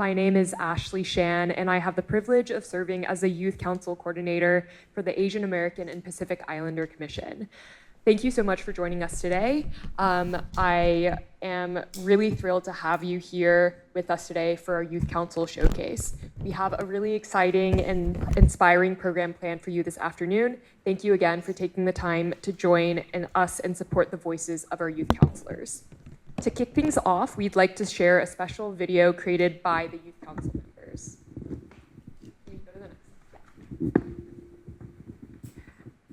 My name is Ashley Shan, and I have the privilege of serving as a Youth Council Coordinator for the Asian American and Pacific Islander Commission. Thank you so much for joining us today. I am really thrilled to have you here with us today for our Youth Council Showcase. We have a really exciting and inspiring program planned for you this afternoon. Thank you again for taking the time to join us and support the voices of our youth counselors. To kick things off, we'd like to share a special video created by the Youth Council members. Can you go to the next?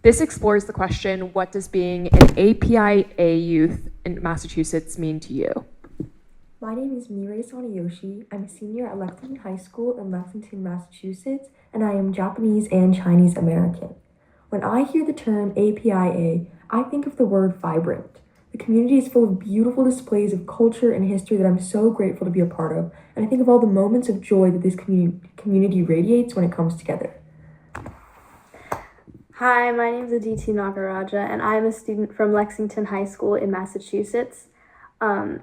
This explores the question, what does being an APIA youth in Massachusetts mean to you? My name is Mirai Sanayoshi. I'm a senior at Lexington High School in Lexington, Massachusetts, and I am Japanese and Chinese American. When I hear the term APIA, I think of the word vibrant. The community is full of beautiful displays of culture and history that I'm so grateful to be a part of, and I think of all the moments of joy that this community radiates when it comes together. Hi, my name is Aditi Nagaraja, and I'm a student from Lexington High School in Massachusetts. I'm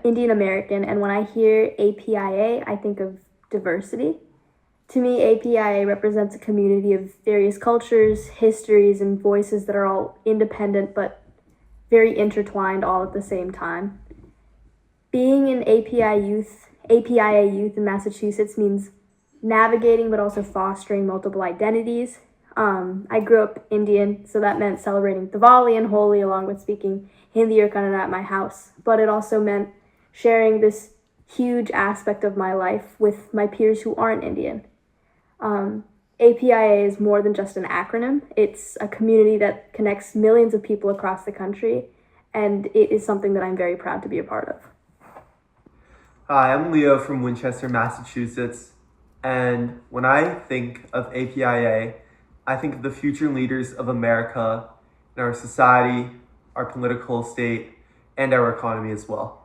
Indian American, and when I hear APIA, I think of diversity. To me, APIA represents a community of various cultures, histories, and voices that are all independent but very intertwined all at the same time. Being an APIA youth in Massachusetts means navigating but also fostering multiple identities. I grew up Indian, so that meant celebrating Diwali and Holi along with speaking Hindi or Kannada at my house. But it also meant sharing this huge aspect of my life with my peers who aren't Indian. APIA is more than just an acronym. It's a community that connects millions of people across the country, and it is something that I'm very proud to be a part of. Hi, I'm Leo from Winchester, Massachusetts, and when I think of APIA, I think of the future leaders of America in our society, our political state, and our economy as well.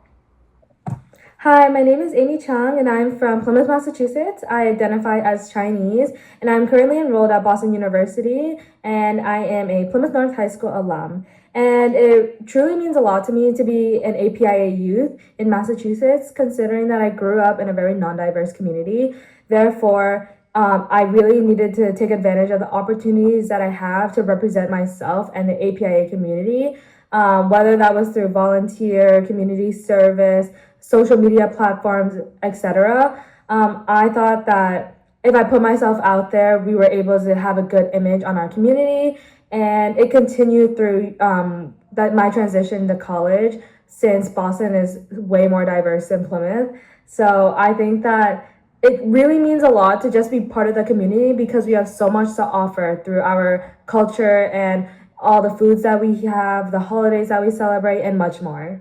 Hi, my name is Amy Chung, and I'm from Plymouth, Massachusetts. I identify as Chinese, and I'm currently enrolled at Boston University, and I am a Plymouth North High School alum. And it truly means a lot to me to be an APIA youth in Massachusetts, considering that I grew up in a very non-diverse community. Therefore, I really needed to take advantage of the opportunities that I have to represent myself and the APIA community, whether that was through volunteer, community service, social media platforms, etc. I thought that if I put myself out there, we were able to have a good image on our community, and it continued through my transition to college, since Boston is way more diverse than Plymouth. So I think that it really means a lot to just be part of the community because we have so much to offer through our culture and all the foods that we have, the holidays that we celebrate, and much more.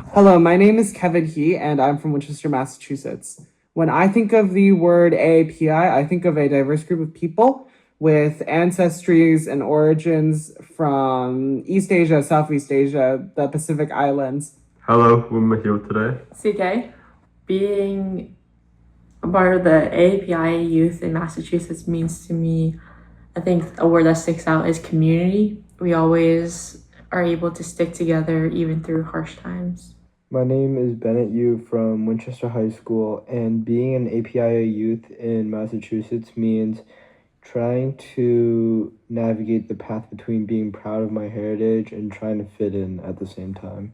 Hello, my name is Kevin He, and I'm from Winchester, Massachusetts. When I think of the word AAPI, I think of a diverse group of people with ancestries and origins from East Asia, Southeast Asia, the Pacific Islands. Hello, who am I here with today? CK. Being a part of the AAPI youth in Massachusetts means to me, I think a word that sticks out is community. We always are able to stick together even through harsh times. My name is Bennett Yu from Winchester High School, and being an APIA youth in Massachusetts means trying to navigate the path between being proud of my heritage and trying to fit in at the same time.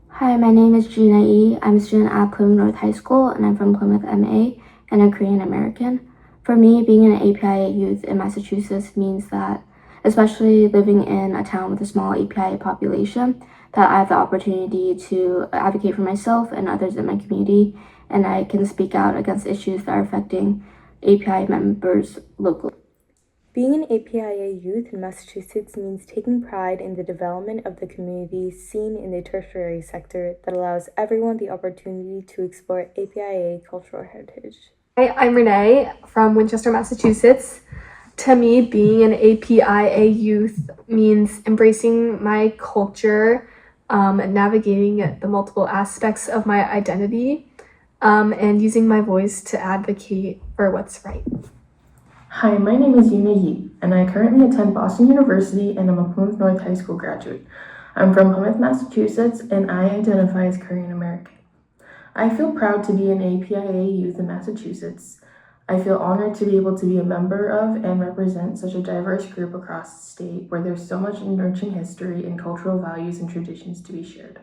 Hi, my name is Gina E. I'm a student at Plymouth North High School, and I'm from Plymouth MA and a Korean American. For me, being an APIA youth in Massachusetts means that, especially living in a town with a small APIA population, that I have the opportunity to advocate for myself and others in my community, and I can speak out against issues that are affecting APIA members locally. Being an APIA youth in Massachusetts means taking pride in the development of the community seen in the tertiary sector that allows everyone the opportunity to explore APIA cultural heritage. Hi, I'm Renee from Winchester, Massachusetts. To me, being an APIA youth means embracing my culture, navigating the multiple aspects of my identity, and using my voice to advocate for what's right. Hi, my name is Yuna Yi, and I currently attend Boston University, and I'm a Plymouth North High School graduate. I'm from Plymouth, Massachusetts, and I identify as Korean American. I feel proud to be an APIA youth in Massachusetts. I feel honored to be able to be a member of and represent such a diverse group across the state where there's so much enriching history and cultural values and traditions to be shared.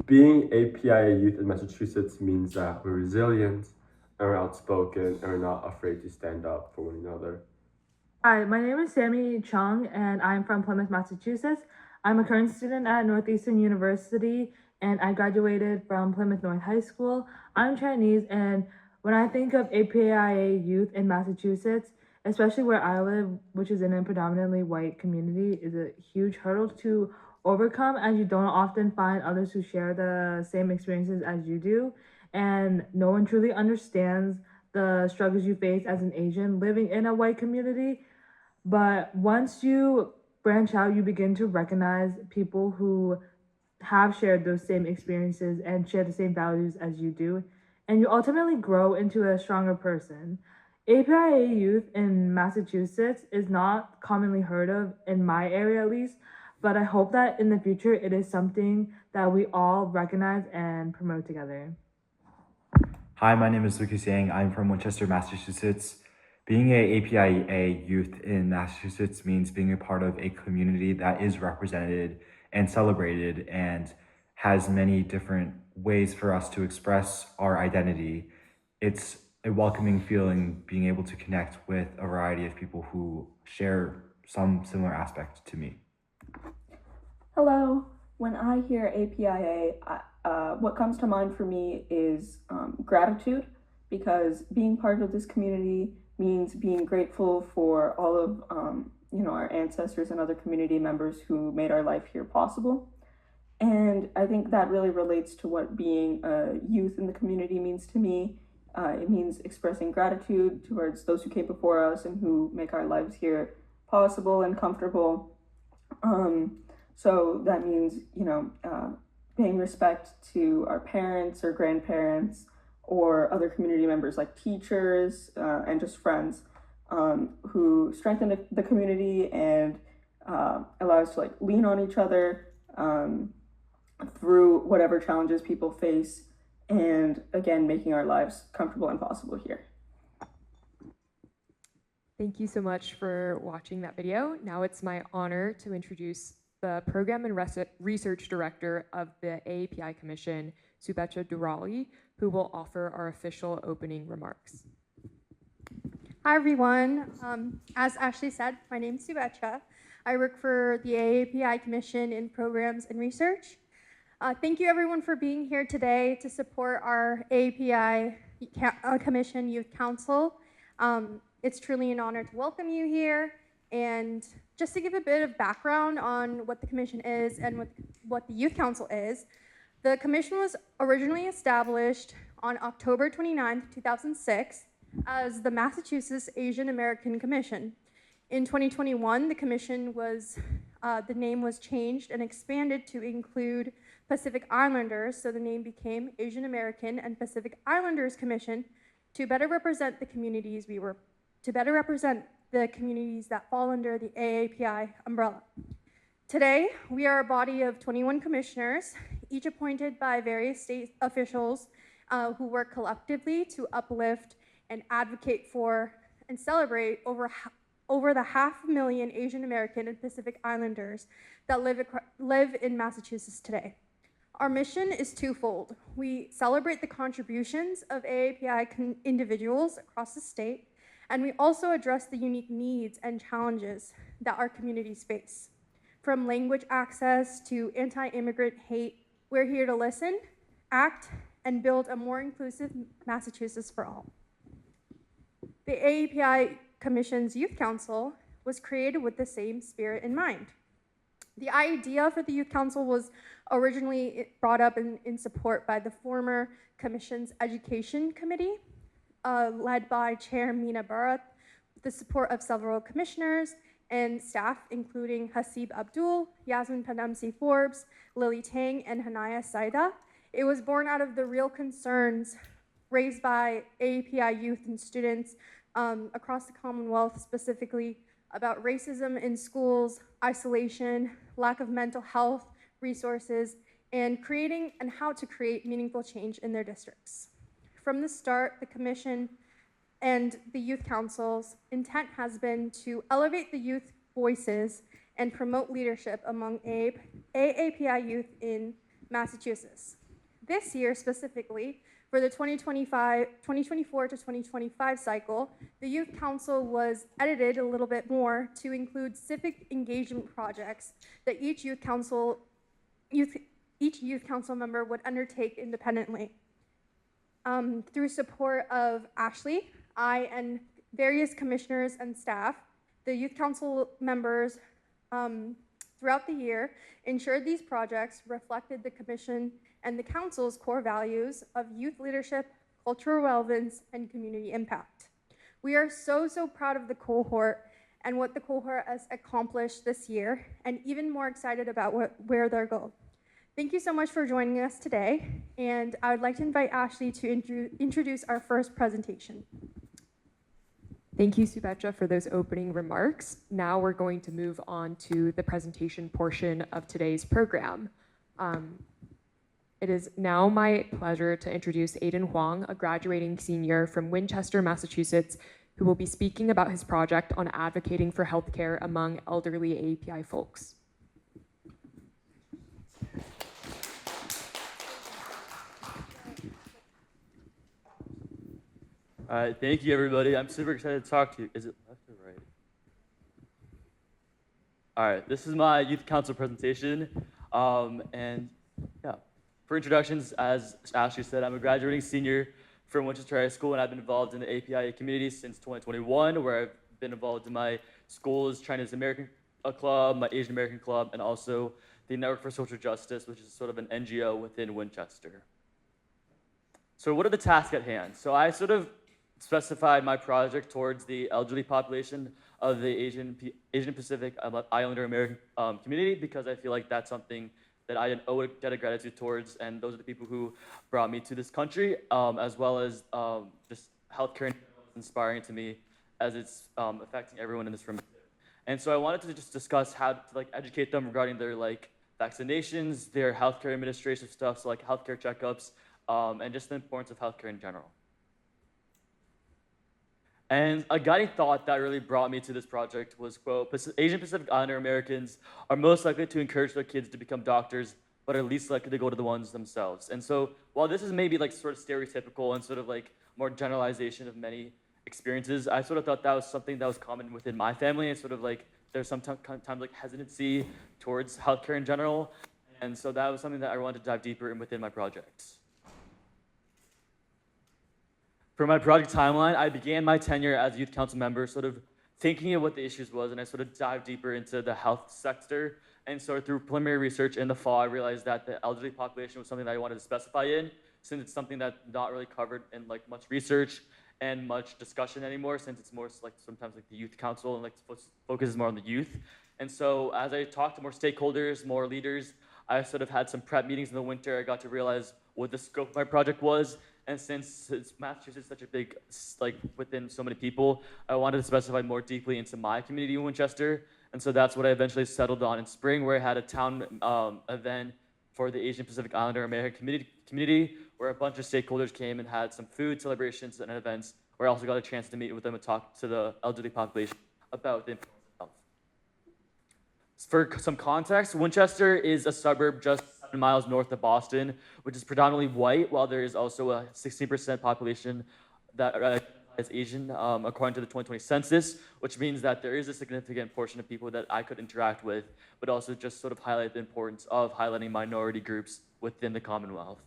Being APIA youth in Massachusetts means that we're resilient, and we're outspoken, and we're not afraid to stand up for one another. Hi, my name is Sammy Chung, and I'm from Plymouth, Massachusetts. I'm a current student at Northeastern University, and I graduated from Plymouth North High School. I'm Chinese, and when I think of APIA youth in Massachusetts, especially where I live, which is in a predominantly white community, is a huge hurdle to overcome, as you don't often find others who share the same experiences as you do, and no one truly understands the struggles you face as an Asian living in a white community. But once you branch out, you begin to recognize people who have shared those same experiences and share the same values as you do, and you ultimately grow into a stronger person. APIA youth in Massachusetts is not commonly heard of, in my area at least, but I hope that in the future it is something that we all recognize and promote together. Hi, my name is Lucas Yang. I'm from Winchester, Massachusetts. Being a APIA youth in Massachusetts means being a part of a community that is represented and celebrated and has many different ways for us to express our identity. It's a welcoming feeling being able to connect with a variety of people who share some similar aspect to me. Hello. When I hear APIA, what comes to mind for me is gratitude, because being part of this community means being grateful for all of our ancestors and other community members who made our life here possible. And I think that really relates to what being a youth in the community means to me. It means expressing gratitude towards those who came before us and who make our lives here possible and comfortable. So that means, paying respect to our parents or grandparents or other community members like teachers and just friends who strengthen the community and allow us to lean on each other through whatever challenges people face, and again, making our lives comfortable and possible here. Thank you so much for watching that video. Now it's my honor to introduce the Program and Research Director of the AAPI Commission, Subecha Durali, who will offer our official opening remarks. Hi everyone. As Ashley said, my name is Subecha. I work for the AAPI Commission in Programs and Research. Thank you everyone for being here today to support our AAPI Commission Youth Council. It's truly an honor to welcome you here. And just to give a bit of background on what the Commission is and what the Youth Council is, the Commission was originally established on October 29, 2006 as the Massachusetts Asian American Commission. In 2021, the Commission was, the name was changed and expanded to include Pacific Islanders, so the name became Asian American and Pacific Islanders Commission to better represent the communities that fall under the AAPI umbrella. Today, we are a body of 21 commissioners, each appointed by various state officials who work collectively to uplift and advocate for and celebrate over the 500,000 Asian American and Pacific Islanders that live in Massachusetts today. Our mission is twofold. We celebrate the contributions of AAPI individuals across the state, and we also address the unique needs and challenges that our communities face. From language access to anti-immigrant hate, we're here to listen, act, and build a more inclusive Massachusetts for all. The AAPI Commission's Youth Council was created with the same spirit in mind. The idea for the Youth Council was originally brought up in support by the former Commission's Education Committee, led by Chair Meena Bharat, with the support of several commissioners and staff, including Hasib Abdul, Yasmin Padamsi Forbes, Lily Tang, and Hanaya Saida. It was born out of the real concerns raised by AAPI youth and students across the Commonwealth, specifically about racism in schools, isolation, lack of mental health resources, and how to create meaningful change in their districts. From the start, the Commission and the Youth Council's intent has been to elevate the youth voices and promote leadership among AAPI youth in Massachusetts. This year specifically, for the 2024 to 2025 cycle, the Youth Council was edited a little bit more to include civic engagement projects that each youth council member would undertake independently. Through support of Ashley, I, and various commissioners and staff, the Youth Council members throughout the year ensured these projects reflected the Commission and the Council's core values of youth leadership, cultural relevance, and community impact. We are so proud of the cohort and what the cohort has accomplished this year, and even more excited about where they're going. Thank you so much for joining us today, and I would like to invite Ashley to introduce our first presentation. Thank you, Subetra, for those opening remarks. Now we're going to move on to the presentation portion of today's program. It is now my pleasure to introduce Aiden Huang, a graduating senior from Winchester, Massachusetts, who will be speaking about his project on advocating for healthcare among elderly AAPI folks. All right, thank you, everybody. I'm super excited to talk to you. Is it left or right? All right, this is my Youth Council presentation. And yeah, for introductions, as Ashley said, I'm a graduating senior from Winchester High School, and I've been involved in the APIA community since 2021, where I've been involved in my school's Chinese American Club, my Asian American Club, and also the Network for Social Justice, which is sort of an NGO within Winchester. So what are the tasks at hand? So I sort of specified my project towards the elderly population of the Asian Pacific Islander American community, because I feel like that's something that I owe a debt of gratitude towards, and those are the people who brought me to this country, as well as just healthcare is inspiring to me, as it's affecting everyone in this room. And so I wanted to just discuss how to educate them regarding their vaccinations, their healthcare administrative stuff, so healthcare checkups, and just the importance of healthcare in general. And a guiding thought that really brought me to this project was, quote, Asian Pacific Islander Americans are most likely to encourage their kids to become doctors, but are least likely to go to the ones themselves. And so while this is maybe sort of stereotypical and sort of more generalization of many experiences, I sort of thought that was something that was common within my family, and sort of there's sometimes hesitancy towards healthcare in general. And so that was something that I wanted to dive deeper in within my projects. For my project timeline, I began my tenure as a youth council member sort of thinking of what the issues was, and I sort of dived deeper into the health sector. And so through preliminary research in the fall, I realized that the elderly population was something that I wanted to specify in, since it's something that's not really covered in much research and much discussion anymore, since it's more sometimes the youth council and focuses more on the youth. And so as I talked to more stakeholders, more leaders, I sort of had some prep meetings in the winter. I got to realize what the scope of my project was. And since Massachusetts is such a big, within so many people, I wanted to specify more deeply into my community in Winchester. And so that's what I eventually settled on in spring, where I had a town event for the Asian Pacific Islander American community, where a bunch of stakeholders came and had some food celebrations and events, where I also got a chance to meet with them and talk to the elderly population about the importance of health. For some context, Winchester is a suburb just 7 miles north of Boston, which is predominantly white, while there is also a 16% population that is Asian, according to the 2020 census, which means that there is a significant portion of people that I could interact with, but also just sort of highlight the importance of highlighting minority groups within the Commonwealth.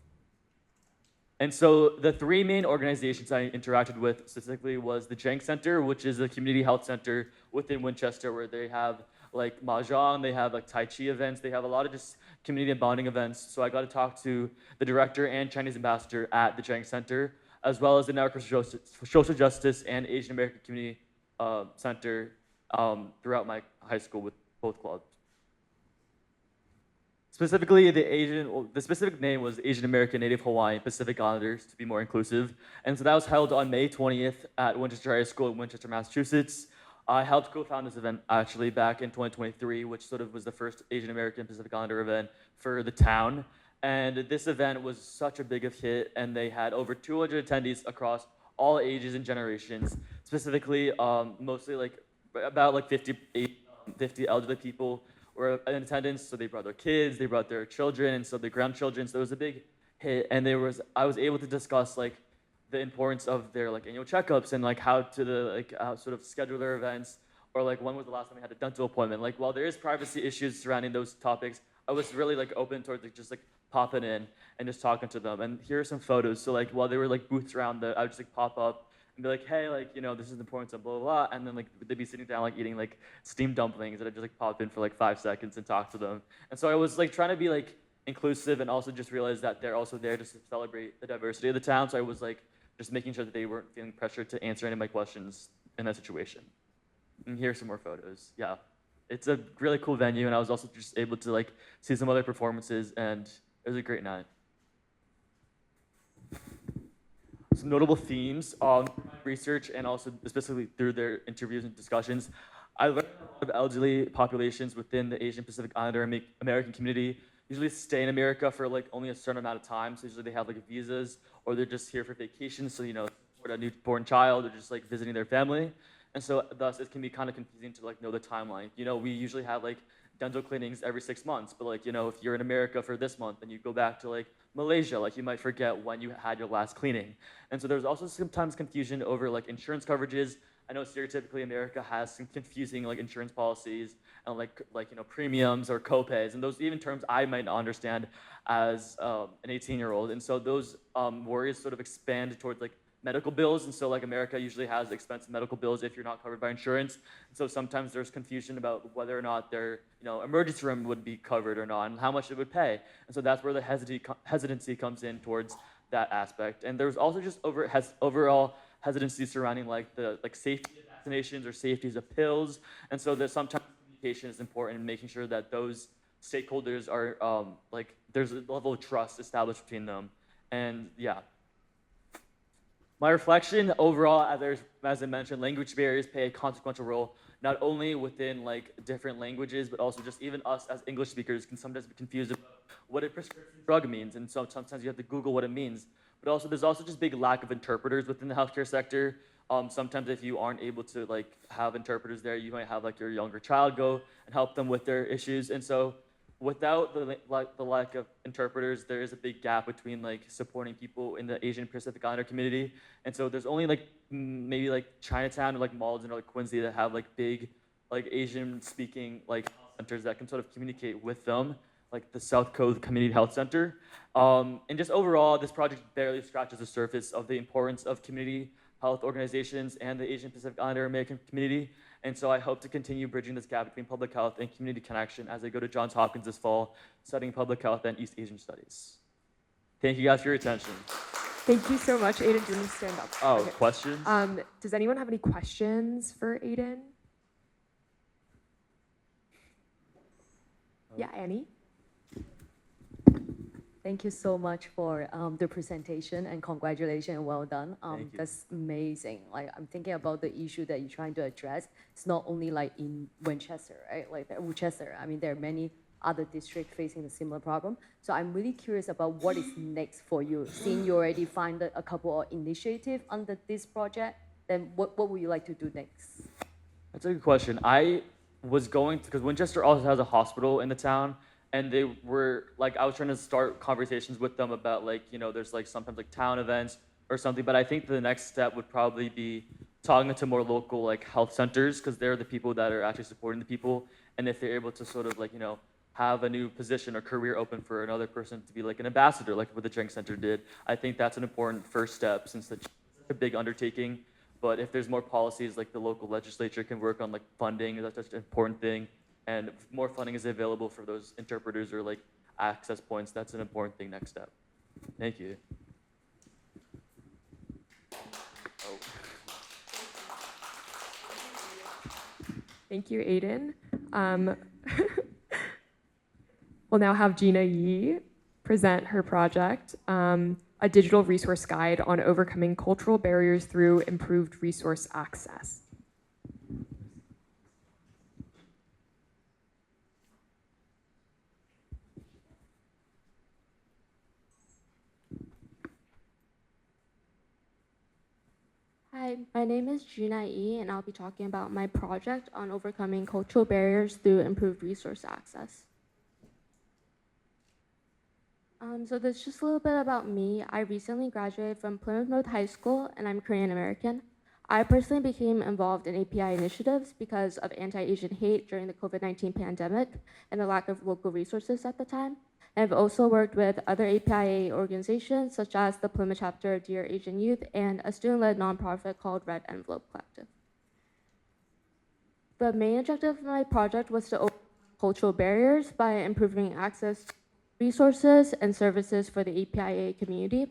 And so the three main organizations I interacted with specifically was the Jenk Center, which is a community health center within Winchester, where they have mahjong, they have Tai Chi events, they have a lot of just community and bonding events. So I got to talk to the director and Chinese ambassador at the Jenk Center, as well as the Network for Social Justice and Asian American Community Center throughout my high school with both clubs. Specifically, the specific name was Asian American Native Hawaiian Pacific Islanders, to be more inclusive. And so that was held on May 20th at Winchester High School in Winchester, Massachusetts. I helped co-found this event actually back in 2023, which sort of was the first Asian American Pacific Islander event for the town. And this event was such a big hit, and they had over 200 attendees across all ages and generations. Specifically, mostly like about like 50 elderly people were in attendance. So they brought their kids, they brought their children, and so their grandchildren. So it was a big hit, and I was able to discuss like the importance of their like annual checkups and like how to sort of schedule their events, or like when was the last time they had a dental appointment. Like while there is privacy issues surrounding those topics, I was really like open towards like, just like popping in and just talking to them. And here are some photos. So like while there were like booths around, I would just like pop up and be like, hey, like, you know, this is the importance of blah, blah, blah. And then like they'd be sitting down like eating like steamed dumplings, and I'd just like pop in for like 5 seconds and talk to them. And so I was like trying to be like inclusive, and also just realize that they're also there to celebrate the diversity of the town. So I was like just making sure that they weren't feeling pressured to answer any of my questions in that situation. And here's some more photos. Yeah, it's a really cool venue, and I was also just able to like see some other performances, and it was a great night. Some notable themes on research, and also specifically through their interviews and discussions, I learned of elderly populations within the Asian Pacific Islander American community usually stay in America for like only a certain amount of time. So usually they have like visas, or they're just here for vacation. So, you know, for a newborn child, or just like visiting their family. And so thus it can be kind of confusing to like know the timeline. You know, we usually have like dental cleanings every 6 months, but like, you know, if you're in America for this month and you go back to like Malaysia, like you might forget when you had your last cleaning. And so there's also sometimes confusion over like insurance coverages. I know stereotypically America has some confusing like insurance policies and like you know, premiums or copays, and those even terms I might not understand as an 18-year-old. And so those worries sort of expand towards like medical bills. And so like America usually has expensive medical bills if you're not covered by insurance. And so sometimes there's confusion about whether or not their, you know, emergency room would be covered or not, and how much it would pay. And so that's where the hesitancy comes in towards that aspect. And there's also just overall hesitancy surrounding like the safety of vaccinations or safeties of pills. And so there's sometimes communication is important in making sure that those stakeholders are like there's a level of trust established between them. And yeah. My reflection overall, as I mentioned, language barriers play a consequential role, not only within like different languages, but also just even us as English speakers can sometimes be confused about what a prescription drug means. And so sometimes you have to Google what it means. But also there's also just big lack of interpreters within the healthcare sector. Sometimes if you aren't able to like have interpreters there, you might have like your younger child go and help them with their issues. And so without the lack of interpreters, there is a big gap between like supporting people in the Asian Pacific Islander community. And so there's only like maybe like Chinatown or like Malden or like Quincy that have like big like Asian speaking like centers that can sort of communicate with them, like the South Coast Community Health Center. And just overall, this project barely scratches the surface of the importance of community health organizations and the Asian Pacific Islander American community. And so I hope to continue bridging this gap between public health and community connection as I go to Johns Hopkins this fall, studying public health and East Asian studies. Thank you guys for your attention. Thank you so much, Aiden. Do you want to stand up? Oh, Okay. questions? Does anyone have any questions for Aiden? Yeah, Annie? Thank you so much for the presentation, and congratulations and well done. Thank you. That's amazing. Like I'm thinking about the issue that you're trying to address. It's not only like in Winchester, right? Like Worcester. I mean, there are many other districts facing a similar problem. So I'm really curious about what is next for you. Seeing you already funded a couple of initiatives under this project, then what would you like to do next? That's a good question. I was going to, because Winchester also has a hospital in the town, and they were like, I was trying to start conversations with them about like, you know, there's like sometimes like town events or something, but I think the next step would probably be talking to more local like health centers, because they're the people that are actually supporting the people. And if they're able to sort of like, you know, have a new position or career open for another person to be like an ambassador, like what the Drink Center did, I think that's an important first step, since it's a big undertaking. But if there's more policies, like the local legislature can work on like funding, that's such an important thing. And if more funding is available for those interpreters or like access points, that's an important thing next step. Thank you. Oh. Thank you, Aiden. We'll now have Gina Yi present her project, a digital resource guide on overcoming cultural barriers through improved resource access. Hi, my name is Juna E, and I'll be talking about my project on overcoming cultural barriers through improved resource access. So this is just a little bit about me. I recently graduated from Plymouth North High School, and I'm Korean American. I personally became involved in API initiatives because of anti-Asian hate during the COVID-19 pandemic and the lack of local resources at the time. I've also worked with other APIA organizations, such as the Plymouth chapter of Dear Asian Youth and a student-led nonprofit called Red Envelope Collective. The main objective of my project was to overcome cultural barriers by improving access to resources and services for the APIA community.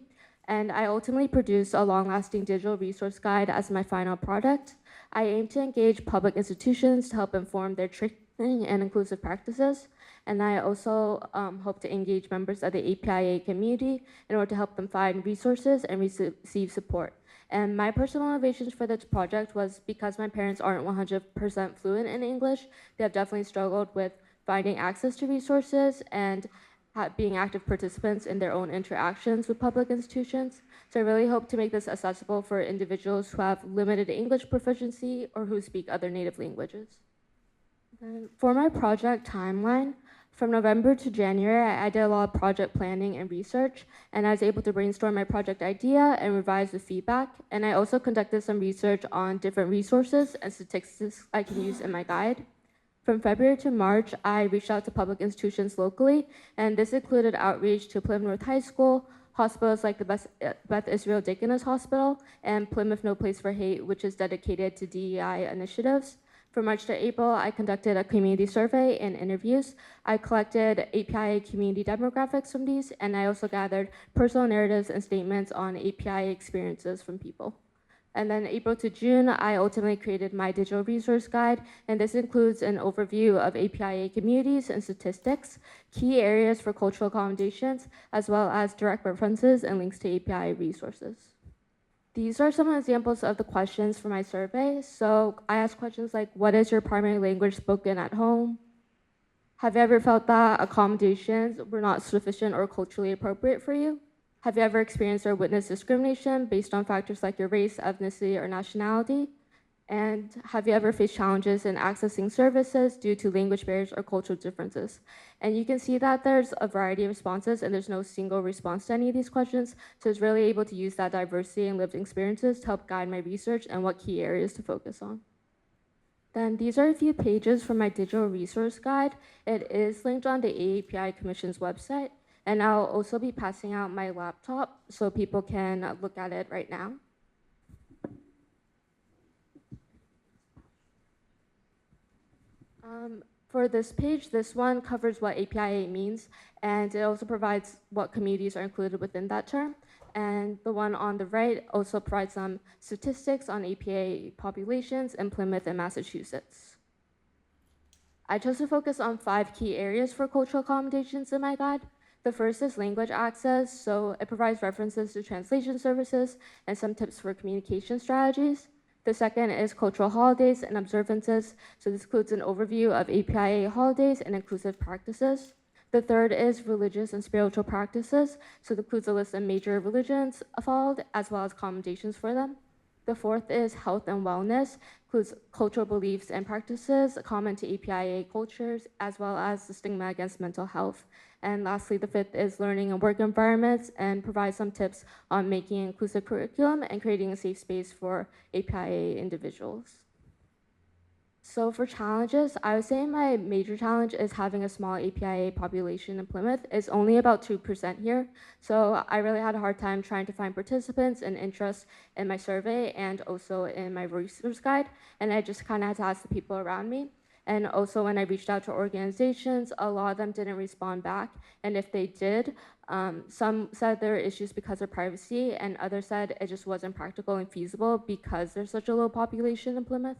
And I ultimately produced a long-lasting digital resource guide as my final product. I aim to engage public institutions to help inform their training and inclusive practices. And I also hope to engage members of the APIA community in order to help them find resources and receive support. And my personal motivations for this project was because my parents aren't 100% fluent in English. They have definitely struggled with finding access to resources and being active participants in their own interactions with public institutions. So I really hope to make this accessible for individuals who have limited English proficiency or who speak other native languages. And for my project timeline, from November to January, I did a lot of project planning and research, and I was able to brainstorm my project idea and revise the feedback. And I also conducted some research on different resources and statistics I can use in my guide. From February to March, I reached out to public institutions locally, and this included outreach to Plymouth North High School, hospitals like the Beth Israel Deaconess Hospital, and Plymouth No Place for Hate, which is dedicated to DEI initiatives. From March to April, I conducted a community survey and interviews. I collected APIA community demographics from these, and I also gathered personal narratives and statements on APIA experiences from people. And then April to June, I ultimately created my digital resource guide, and this includes an overview of APIA communities and statistics, key areas for cultural accommodations, as well as direct references and links to APIA resources. These are some examples of the questions for my survey. So I asked questions like, what is your primary language spoken at home? Have you ever felt that accommodations were not sufficient or culturally appropriate for you? Have you ever experienced or witnessed discrimination based on factors like your race, ethnicity, or nationality? And have you ever faced challenges in accessing services due to language barriers or cultural differences? And you can see that there's a variety of responses and there's no single response to any of these questions. So it's really able to use that diversity and lived experiences to help guide my research and what key areas to focus on. Then these are a few pages from my digital resource guide. It is linked on the AAPI Commission's website. And I'll also be passing out my laptop so people can look at it right now. For this page, this one covers what APIA means, and it also provides what communities are included within that term. And the one on the right also provides some statistics on APIA populations in Plymouth and Massachusetts. I chose to focus on 5 key areas for cultural accommodations in my guide. The first is language access, so it provides references to translation services and some tips for communication strategies. The second is cultural holidays and observances. So this includes an overview of APIA holidays and inclusive practices. The third is religious and spiritual practices. So it includes a list of major religions followed, as well as accommodations for them. The fourth is health and wellness, includes cultural beliefs and practices common to APIA cultures, as well as the stigma against mental health. And lastly, the fifth is learning and work environments and provides some tips on making inclusive curriculum and creating a safe space for APIA individuals. So for challenges, I would say my major challenge is having a small APIA population in Plymouth. It's only about 2% here. So I really had a hard time trying to find participants and interest in my survey and also in my resource guide. And I just kind of had to ask the people around me. And also when I reached out to organizations, a lot of them didn't respond back. And if they did, some said there were issues because of privacy, and others said it just wasn't practical and feasible because there's such a low population in Plymouth.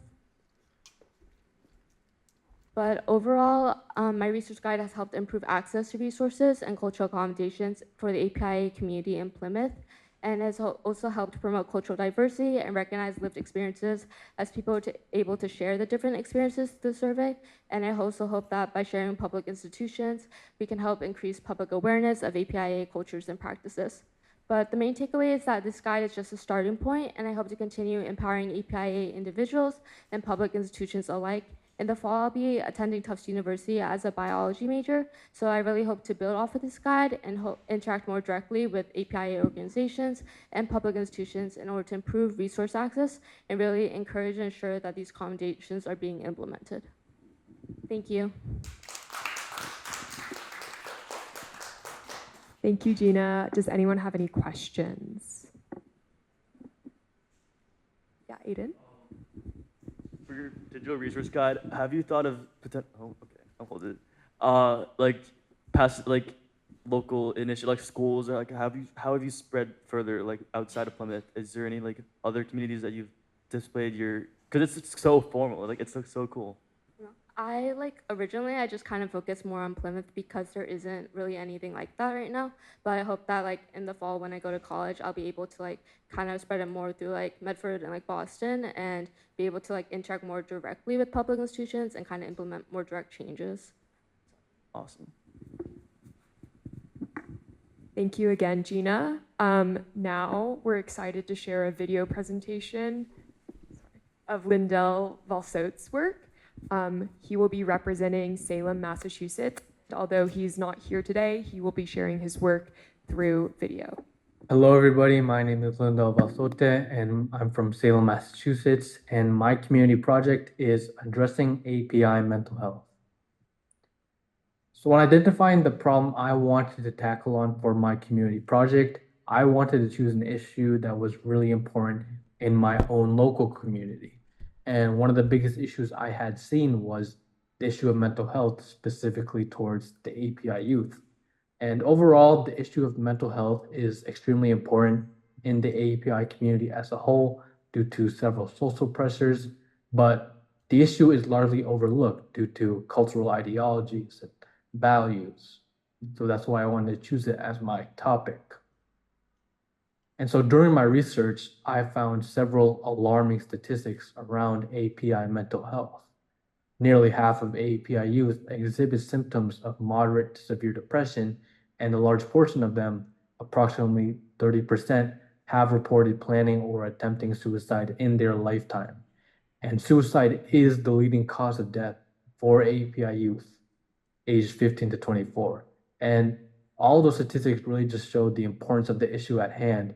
But overall, my research guide has helped improve access to resources and cultural accommodations for the APIA community in Plymouth, and has also helped promote cultural diversity and recognize lived experiences as people are able to share the different experiences through the survey. And I also hope that by sharing with public institutions, we can help increase public awareness of APIA cultures and practices. But the main takeaway is that this guide is just a starting point, and I hope to continue empowering APIA individuals and public institutions alike. In the fall, I'll be attending Tufts University as a biology major, so I really hope to build off of this guide and interact more directly with APIA organizations and public institutions in order to improve resource access and really encourage and ensure that these accommodations are being implemented. Thank you. Thank you, Gina. Does anyone have any questions? Yeah, Aiden? For your digital resource guide, have you thought of I'll hold it. Like past like local initiative, like schools, or like how have you spread further like outside of Plymouth? Is there any like other communities that you've displayed your? Because it's so formal, like it's so cool. Originally I just kind of focused more on Plymouth because there isn't really anything like that right now. But I hope that like in the fall when I go to college, I'll be able to like kind of spread it more through like Medford and like Boston and be able to like interact more directly with public institutions and kind of implement more direct changes. Awesome. Thank you again, Gina. Now we're excited to share a video presentation of Lindell Valsote's work. He will be representing Salem, Massachusetts. Although he's not here today, he will be sharing his work through video. Hello, everybody. My name is Lindell Valsote, and I'm from Salem, Massachusetts. And my community project is addressing API mental health. So when identifying the problem I wanted to tackle on for my community project, I wanted to choose an issue that was really important in my own local community. And one of the biggest issues I had seen was the issue of mental health, specifically towards the API youth. And overall, the issue of mental health is extremely important in the API community as a whole due to several social pressures, but the issue is largely overlooked due to cultural ideologies and values. So that's why I wanted to choose it as my topic. And so during my research, I found several alarming statistics around API mental health. Nearly half of API youth exhibit symptoms of moderate to severe depression, and a large portion of them, approximately 30%, have reported planning or attempting suicide in their lifetime. And suicide is the leading cause of death for API youth aged 15 to 24. And all those statistics really just show the importance of the issue at hand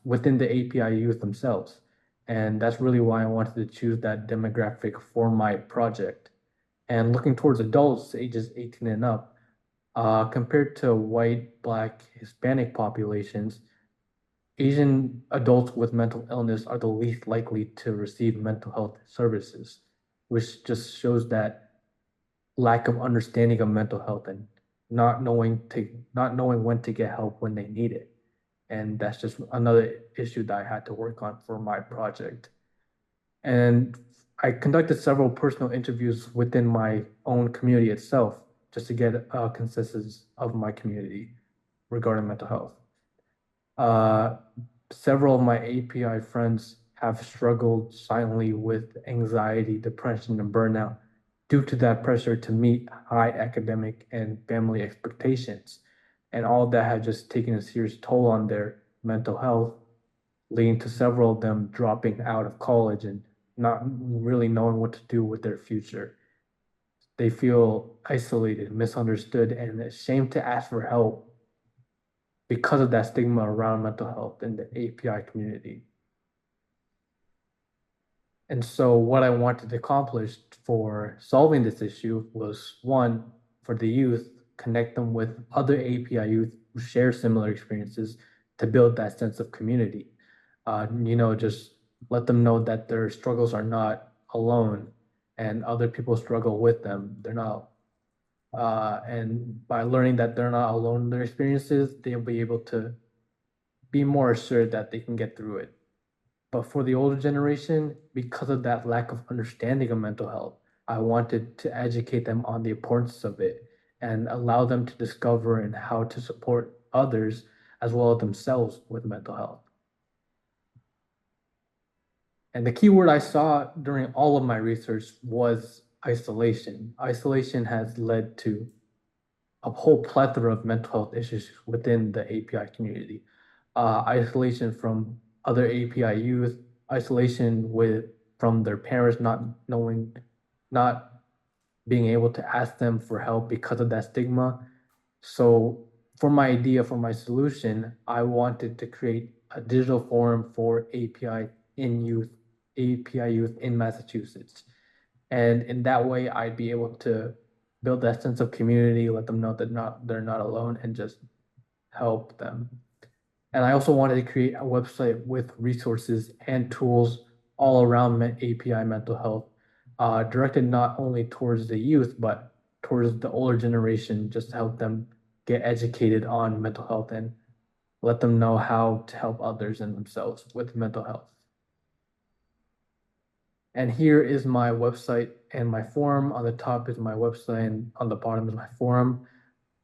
within the API youth themselves. And that's really why I wanted to choose that demographic for my project. And looking towards adults ages 18 and up, compared to white, Black, Hispanic populations, Asian adults with mental illness are the least likely to receive mental health services, which just shows that lack of understanding of mental health and not knowing when to get help when they need it. And that's just another issue that I had to work on for my project. And I conducted several personal interviews within my own community itself just to get a consensus of my community regarding mental health. Several of my API friends have struggled silently with anxiety, depression, and burnout due to that pressure to meet high academic and family expectations. And all that had just taken a serious toll on their mental health, leading to several of them dropping out of college and not really knowing what to do with their future. They feel isolated, misunderstood, and ashamed to ask for help because of that stigma around mental health in the API community. And so what I wanted to accomplish for solving this issue was, one, for the youth, connect them with other API youth who share similar experiences to build that sense of community. Just let them know that their struggles are not alone and other people struggle with them. They're not. And by learning that they're not alone in their experiences, they'll be able to be more assured that they can get through it. But for the older generation, because of that lack of understanding of mental health, I wanted to educate them on the importance of it and allow them to discover and how to support others as well as themselves with mental health. And the key word I saw during all of my research was isolation. Isolation has led to a whole plethora of mental health issues within the API community. Isolation from other API youth, isolation from their parents not knowing, not being able to ask them for help because of that stigma. So for my idea, for my solution, I wanted to create a digital forum for API youth in Massachusetts. And in that way, I'd be able to build that sense of community, let them know that they're not alone, and just help them. And I also wanted to create a website with resources and tools all around API mental health, directed not only towards the youth, but towards the older generation, just to help them get educated on mental health and let them know how to help others and themselves with mental health. And here is my website and my forum. On the top is my website, and on the bottom is my forum.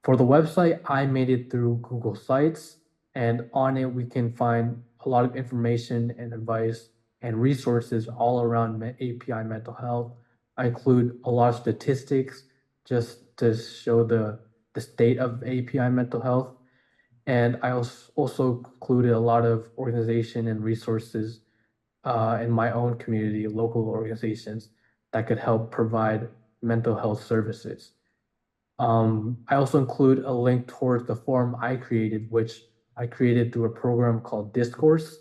For the website, I made it through Google Sites, and on it we can find a lot of information and advice and resources all around API mental health. I include a lot of statistics just to show the state of API mental health. And I also included a lot of organization and resources in my own community, local organizations that could help provide mental health services. I also include a link towards the forum I created, which I created through a program called Discourse.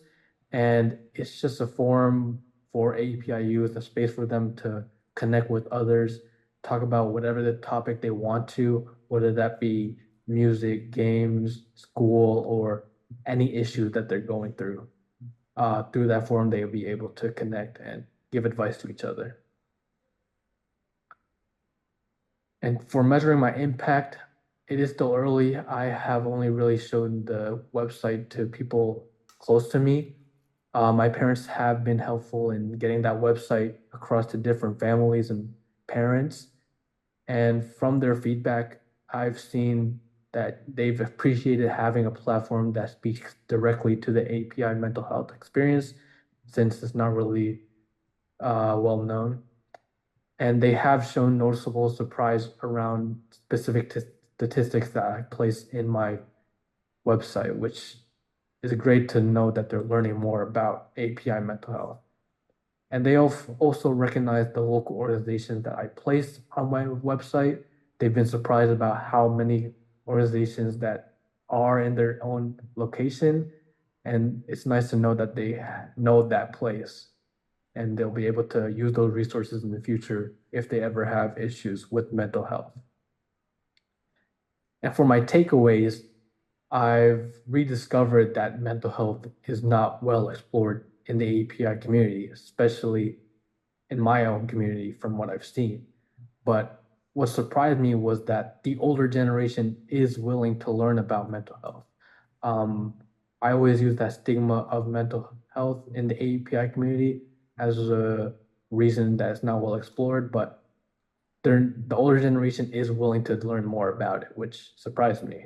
And it's just a forum for API youth, a space for them to connect with others, talk about whatever the topic they want to, whether that be music, games, school, or any issue that they're going through. Through that forum, they'll be able to connect and give advice to each other. And for measuring my impact, it is still early. I have only really shown the website to people close to me. My parents have been helpful in getting that website across to different families and parents. And from their feedback, I've seen that they've appreciated having a platform that speaks directly to the API mental health experience, since it's not really well known. And they have shown noticeable surprise around specific statistics that I place in my website, which is great to know that they're learning more about API mental health. And they also recognize the local organizations that I placed on my website. They've been surprised about how many organizations that are in their own location. And it's nice to know that they know that place, and they'll be able to use those resources in the future if they ever have issues with mental health. And for my takeaways, I've rediscovered that mental health is not well explored in the API community, especially in my own community from what I've seen. But what surprised me was that the older generation is willing to learn about mental health. I always use that stigma of mental health in the API community as a reason that it's not well explored, but the older generation is willing to learn more about it, which surprised me.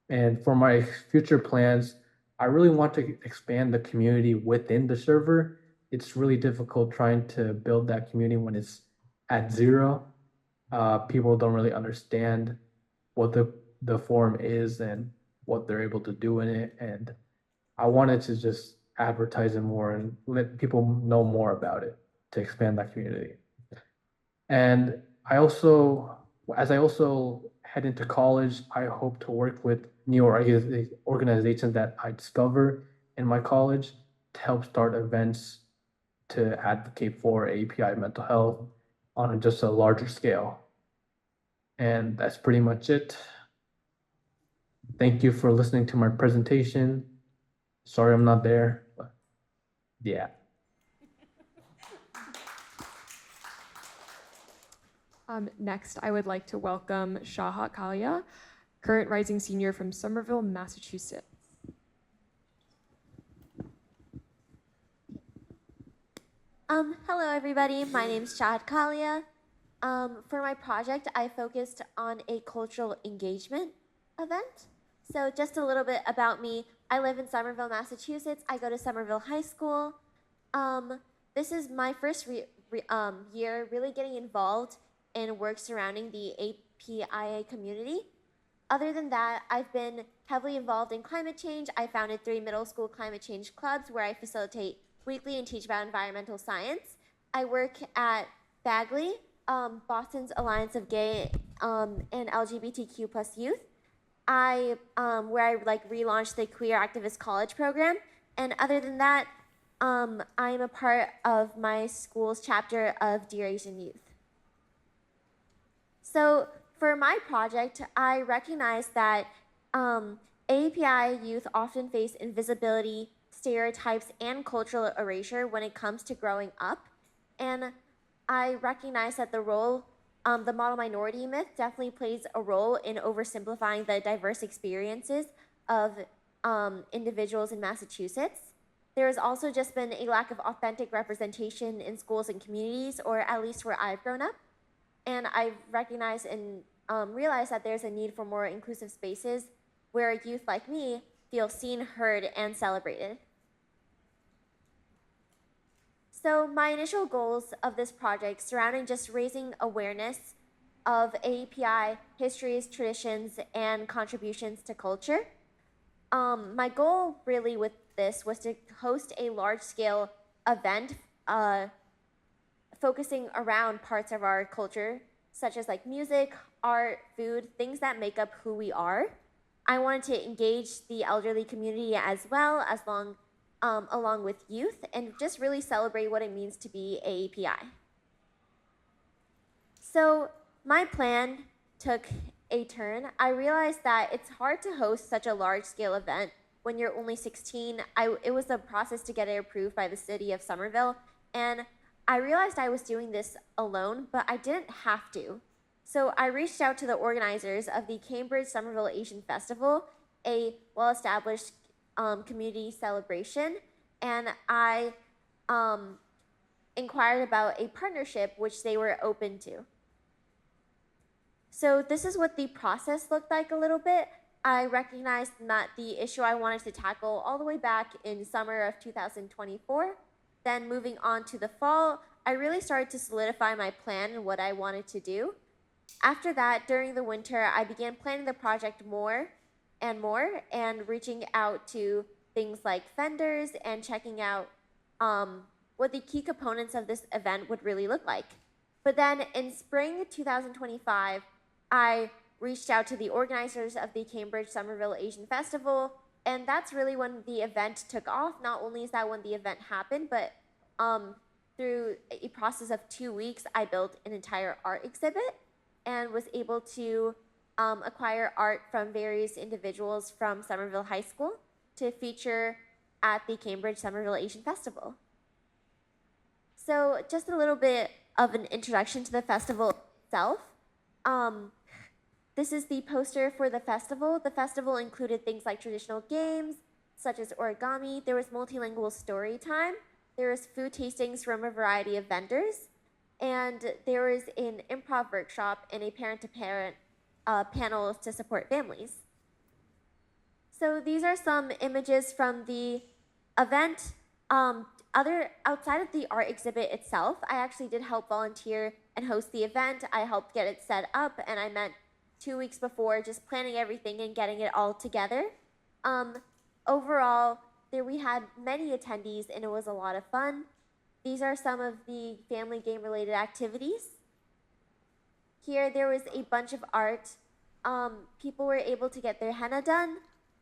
And for my future plans, I really want to expand the community within the server. It's really difficult trying to build that community when it's at zero. People don't really understand what the forum is and what they're able to do in it. And I wanted to just advertise it more and let people know more about it to expand that community. And as I also head into college, I hope to work with new organizations that I discover in my college to help start events to advocate for API mental health on just a larger scale. And that's pretty much it. Thank you for listening to my presentation. Sorry I'm not there, but yeah. Next, I would like to welcome Shahat Kalia, current rising senior from Somerville, Massachusetts. Hello everybody, my name is Shahad Kalia. For my project, I focused on a cultural engagement event. So just a little bit about me. I live in Somerville, Massachusetts. I go to Somerville High School. This is my first year really getting involved in work surrounding the APIA community. Other than that, I've been heavily involved in climate change. I founded 3 middle school climate change clubs where I facilitate weekly and teach about environmental science. I work at Bagley, Boston's Alliance of Gay and LGBTQ plus youth. Where I relaunched the Queer Activist College program. And other than that, I'm a part of my school's chapter of Dear Asian Youth. So for my project, I recognize that AAPI youth often face invisibility, stereotypes, and cultural erasure when it comes to growing up. And I recognize that the model minority myth definitely plays a role in oversimplifying the diverse experiences of individuals in Massachusetts. There has also just been a lack of authentic representation in schools and communities, or at least where I've grown up. And I've recognized and realized that there's a need for more inclusive spaces where youth like me feel seen, heard, and celebrated. So my initial goals of this project surrounding just raising awareness of AAPI histories, traditions, and contributions to culture. My goal really with this was to host a large-scale event focusing around parts of our culture, such as like music, art, food, things that make up who we are. I wanted to engage the elderly community as well, along with youth, and just really celebrate what it means to be AAPI. So my plan took a turn. I realized that it's hard to host such a large-scale event when you're only 16. It was a process to get it approved by the city of Somerville, and I realized I was doing this alone, but I didn't have to. So I reached out to the organizers of the Cambridge Somerville Asian Festival, a well-established community celebration, and I inquired about a partnership which they were open to. So this is what the process looked like a little bit. I recognized that the issue I wanted to tackle all the way back in summer of 2024. Then moving on to the fall, I really started to solidify my plan and what I wanted to do. After that, during the winter, I began planning the project more and reaching out to things like vendors and checking out what the key components of this event would really look like. But then in spring 2025, I reached out to the organizers of the Cambridge Somerville Asian Festival, and that's really when the event took off. Not only is that when the event happened, but through a process of 2 weeks, I built an entire art exhibit and was able to acquire art from various individuals from Somerville High School to feature at the Cambridge Somerville Asian Festival. So just a little bit of an introduction to the festival itself. This is the poster for the festival. The festival included things like traditional games, such as origami. There was multilingual story time. There was food tastings from a variety of vendors. And there was an improv workshop and a parent-to-parent panel to support families. So these are some images from the event. Outside of the art exhibit itself, I actually did help volunteer and host the event. I helped get it set up, and I met 2 weeks before, just planning everything and getting it all together. Overall, we had many attendees, and it was a lot of fun. These are some of the family game-related activities. Here, there was a bunch of art. People were able to get their henna done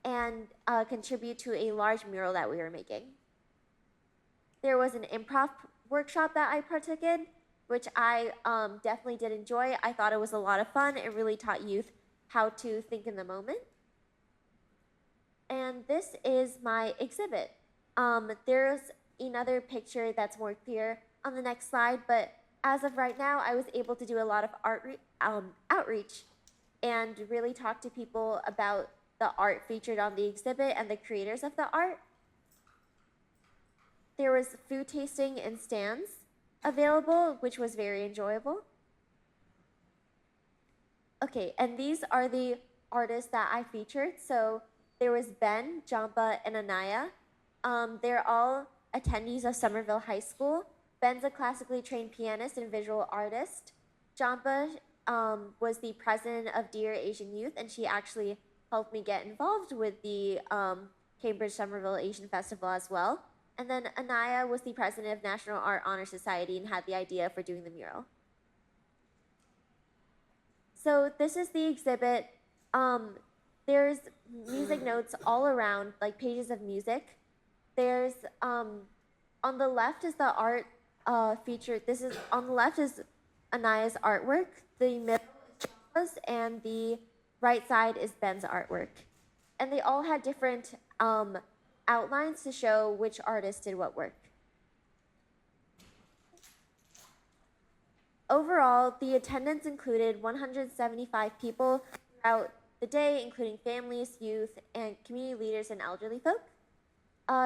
and contribute to a large mural that we were making. There was an improv workshop that I partook in, which I definitely did enjoy. I thought it was a lot of fun. It really taught youth how to think in the moment. And this is my exhibit. There's another picture that's more clear on the next slide, but as of right now, I was able to do a lot of outreach and really talk to people about the art featured on the exhibit and the creators of the art. There was food tasting and stands available, which was very enjoyable. Okay, and these are the artists that I featured. So there was Ben, Jampa, and Anaya. They're all attendees of Somerville High School. Ben's a classically trained pianist and visual artist. Jampa was the president of Dear Asian Youth, and she actually helped me get involved with the Cambridge Somerville Asian Festival as well. And then Anaya was the president of National Art Honor Society and had the idea for doing the mural. So this is the exhibit. There's music notes all around, like pages of music. There's on the left is the art feature. This is on the left is Anaya's artwork. The middle is Champa's, and the right side is Ben's artwork. And they all had different outlines to show which artist did what work. Overall, the attendance included 175 people throughout the day, including families, youth, and community leaders and elderly folk.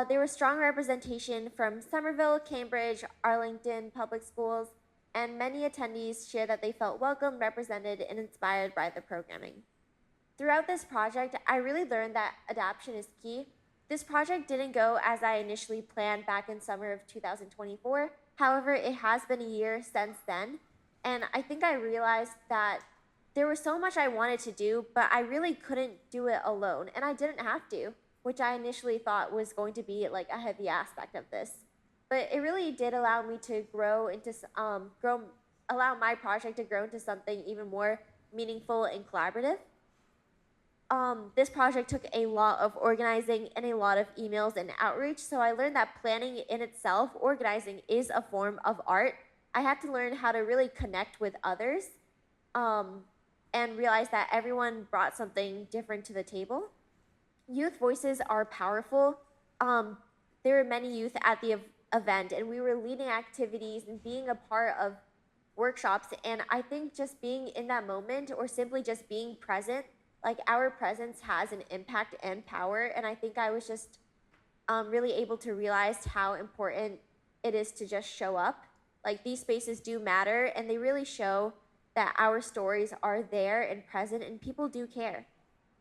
There was strong representation from Somerville, Cambridge, Arlington public schools, and many attendees shared that they felt welcome, represented, and inspired by the programming. Throughout this project, I really learned that adaptation is key. This project didn't go as I initially planned back in summer of 2024. However, it has been a year since then, and I think I realized that there was so much I wanted to do, but I really couldn't do it alone, and I didn't have to, which I initially thought was going to be like a heavy aspect of this. But it really did allow me to grow into, allow my project to grow into something even more meaningful and collaborative. This project took a lot of organizing and a lot of emails and outreach, so I learned that planning in itself, organizing, is a form of art. I had to learn how to really connect with others and realize that everyone brought something different to the table. Youth voices are powerful. There were many youth at the event, and we were leading activities and being a part of workshops, and I think just being in that moment or simply just being present, like our presence has an impact and power, and I think I was just really able to realize how important it is to just show up. Like, these spaces do matter, and they really show that our stories are there and present, and people do care.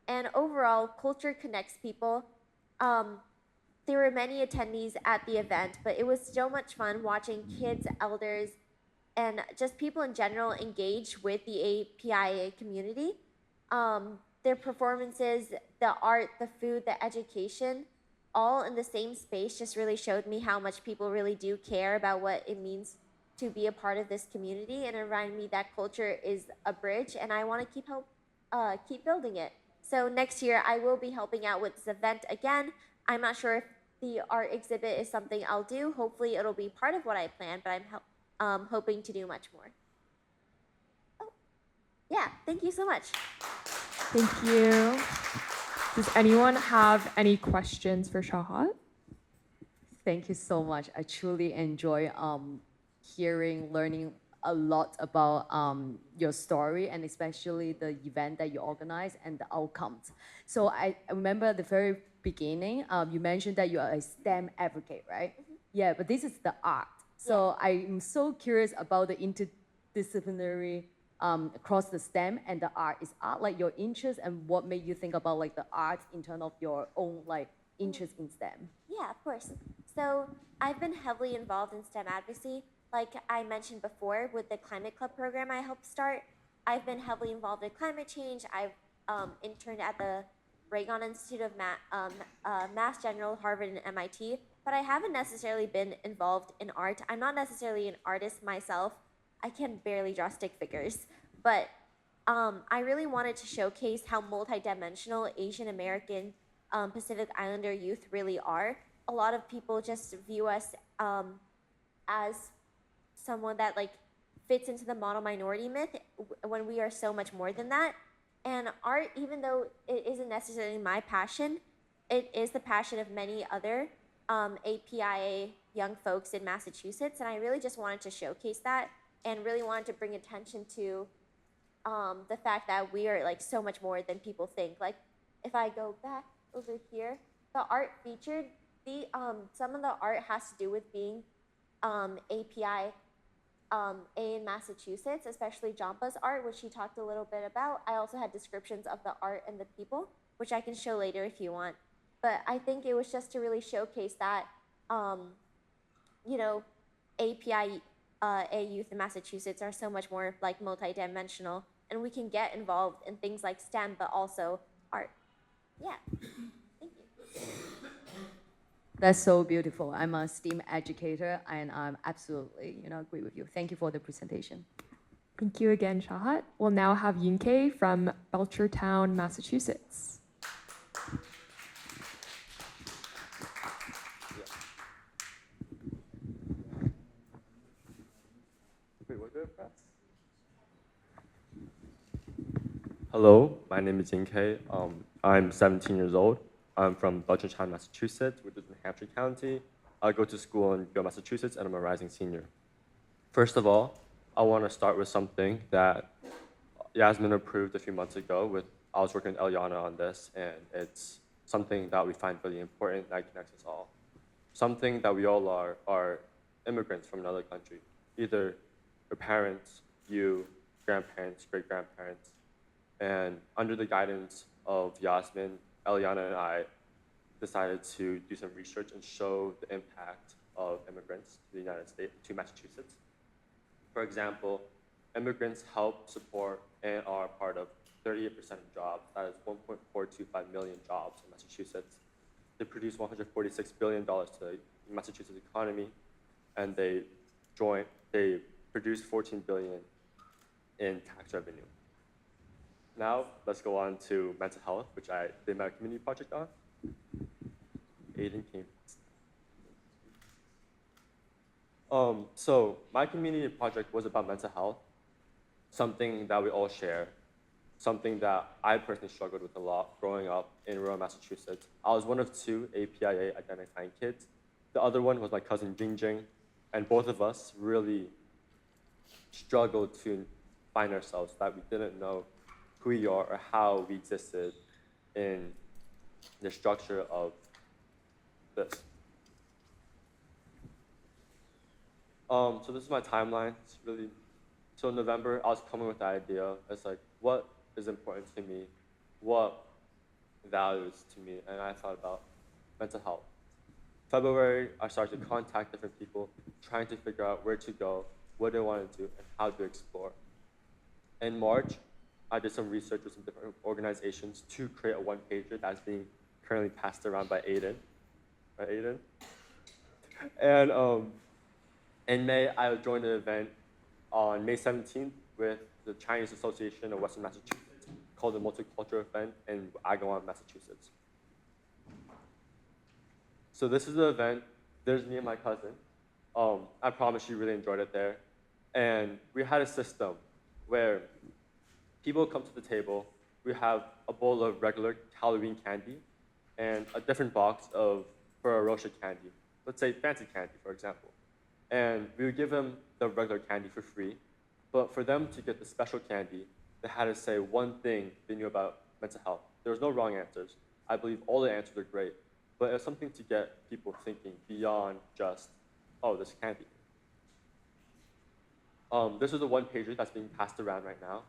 And overall, culture connects people. There were many attendees at the event, but it was so much fun watching kids, elders, and just people in general engage with the APIA community. Their performances, the art, the food, the education, all in the same space just really showed me how much people really do care about what it means to be a part of this community, and it reminded me that culture is a bridge, and I want to keep building it. So next year, I will be helping out with this event again. I'm not sure if the art exhibit is something I'll do. Hopefully, it'll be part of what I plan, but I'm hoping to do much more. Oh, yeah, thank you so much. Thank you. Does anyone have any questions for Shahat? Thank you so much. I truly enjoy learning a lot about your story, and especially the event that you organized and the outcomes. So I remember at the very beginning, you mentioned that you are a STEM advocate, right? Mm-hmm. Yeah, but this is the art. So yeah. I'm so curious about the interdisciplinary across the STEM and the art. Is art like your interest, and what made you think about like the art in terms of your own like interest in STEM? Yeah, of course. So I've been heavily involved in STEM advocacy. Like I mentioned before, with the Climate Club program I helped start, I've been heavily involved in climate change. I've interned at the Reagan Institute of Mass General, Harvard, and MIT, but I haven't necessarily been involved in art. I'm not necessarily an artist myself. I can barely draw stick figures, but I really wanted to showcase how multidimensional Asian American Pacific Islander youth really are. A lot of people just view us as someone that like fits into the model minority myth when we are so much more than that. And art, even though it isn't necessarily my passion, it is the passion of many other APIA young folks in Massachusetts, and I really just wanted to showcase that and really wanted to bring attention to the fact that we are like so much more than people think. Like if I go back over here, the art featured, some of the art has to do with being API in Massachusetts, especially Jampa's art, which she talked a little bit about. I also had descriptions of the art and the people, which I can show later if you want. But I think it was just to really showcase that, you know, API APIA youth in Massachusetts are so much more like multidimensional, and we can get involved in things like STEM, but also art. Yeah, thank you. That's so beautiful. I'm a STEAM educator, and I'm absolutely, agree with you. Thank you for the presentation. Thank you again, Shahat. We'll now have Yunke from Belchertown, Massachusetts. Hello, my name is Yinke. I'm 17 years old. I'm from Belchertown, Massachusetts, which is in Hampshire County. I go to school in Gill, Massachusetts, and I'm a rising senior. First of all, I want to start with something that Yasmin approved a few months ago. I was working with Eliana on this, and it's something that we find really important that connects us all. Something that we all are immigrants from another country, either your parents, you, grandparents, great-grandparents. And under the guidance of Yasmin, Eliana and I decided to do some research and show the impact of immigrants to the United States, to Massachusetts. For example, immigrants help support and are part of 38% of jobs. That is 1.425 million jobs in Massachusetts. They produce $146 billion to the Massachusetts economy, and they produce $14 billion in tax revenue. Now, let's go on to mental health, which I did my community project on. Aiden came. So my community project was about mental health, something that we all share, something that I personally struggled with a lot growing up in rural Massachusetts. I was one of 2 APIA identifying kids. The other one was my cousin Jingjing, and both of us really struggled to find ourselves, that we didn't know who we are or how we existed in the structure of this. So this is my timeline. It's really, so in November, I was coming with the idea. It's like, what is important to me? What values to me? And I thought about mental health. February, I started to contact different people, trying to figure out where to go, what they want to do, and how to explore. In March, I did some research with some different organizations to create a one-pager that's being currently passed around by Aiden. Right, Aiden? And in May, I joined an event on May 17th with the Chinese Association of Western Massachusetts called the Multicultural Event in Agawam, Massachusetts. So this is the event. There's me and my cousin. I promise you really enjoyed it there. And we had a system where people come to the table. We have a bowl of regular Halloween candy and a different box of Ferrero Rocher candy. Let's say fancy candy, for example. And we would give them the regular candy for free. But for them to get the special candy, they had to say one thing they knew about mental health. There was no wrong answers. I believe all the answers are great. But it's something to get people thinking beyond just, oh, this candy. This is a one-pager that's being passed around right now.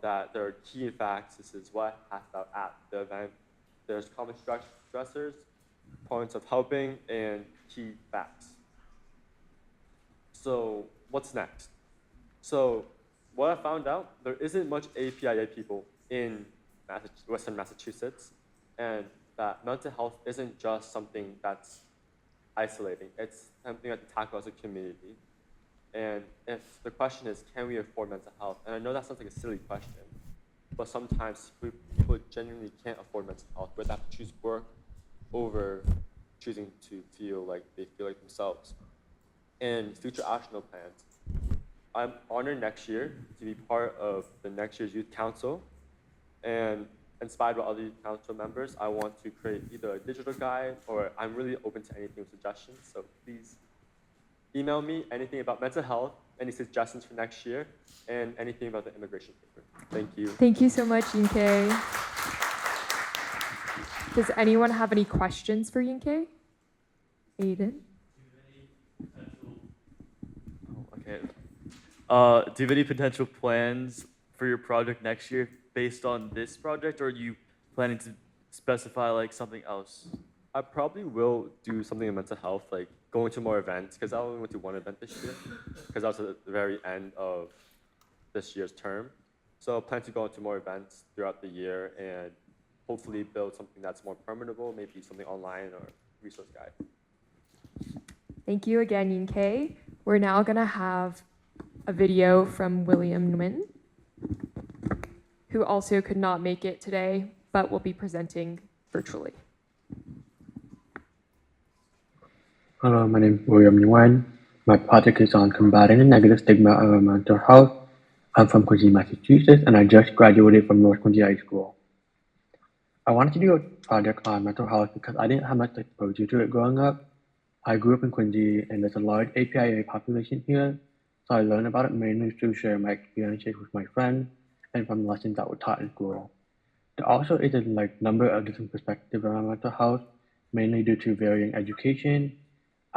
That there are key facts. This is what I passed out at the event. There's common stressors, points of helping, and key facts. So what's next? So what I found out, there isn't much APIA people in Western Massachusetts, and that mental health isn't just something that's isolating. It's something that to tackle as a community. And if the question is, can we afford mental health? And I know that sounds like a silly question, but sometimes people genuinely can't afford mental health, where they have to choose work over choosing to feel like they feel like themselves. And future actionable plans. I'm honored next year to be part of the next year's Youth Council, and inspired by other Youth Council members, I want to create either a digital guide, or I'm really open to anything with suggestions, so please email me anything about mental health, any suggestions for next year, and anything about the immigration paper. Thank you. Thank you so much, Yunke. Does anyone have any questions for Yunke? Aiden? Okay. Do you have any potential plans for your project next year based on this project, or are you planning to specify like something else? I probably will do something in mental health, like going to more events, because I only went to one event this year, because I was at the very end of this year's term. So I plan to go to more events throughout the year and hopefully build something that's more permanentable, maybe something online or resource guide. Thank you again, Yinke. We're now gonna have a video from William Nguyen, who also could not make it today, but will be presenting virtually. Hello, my name is William Nguyen. My project is on combating the negative stigma of mental health. I'm from Quincy, Massachusetts, and I just graduated from North Quincy High School. I wanted to do a project on mental health because I didn't have much exposure to it growing up. I grew up in Quincy, and there's a large APIA population here, so I learned about it mainly through sharing my experiences with my friends and from lessons that were taught in school. There also is a number of different perspectives around mental health, mainly due to varying education.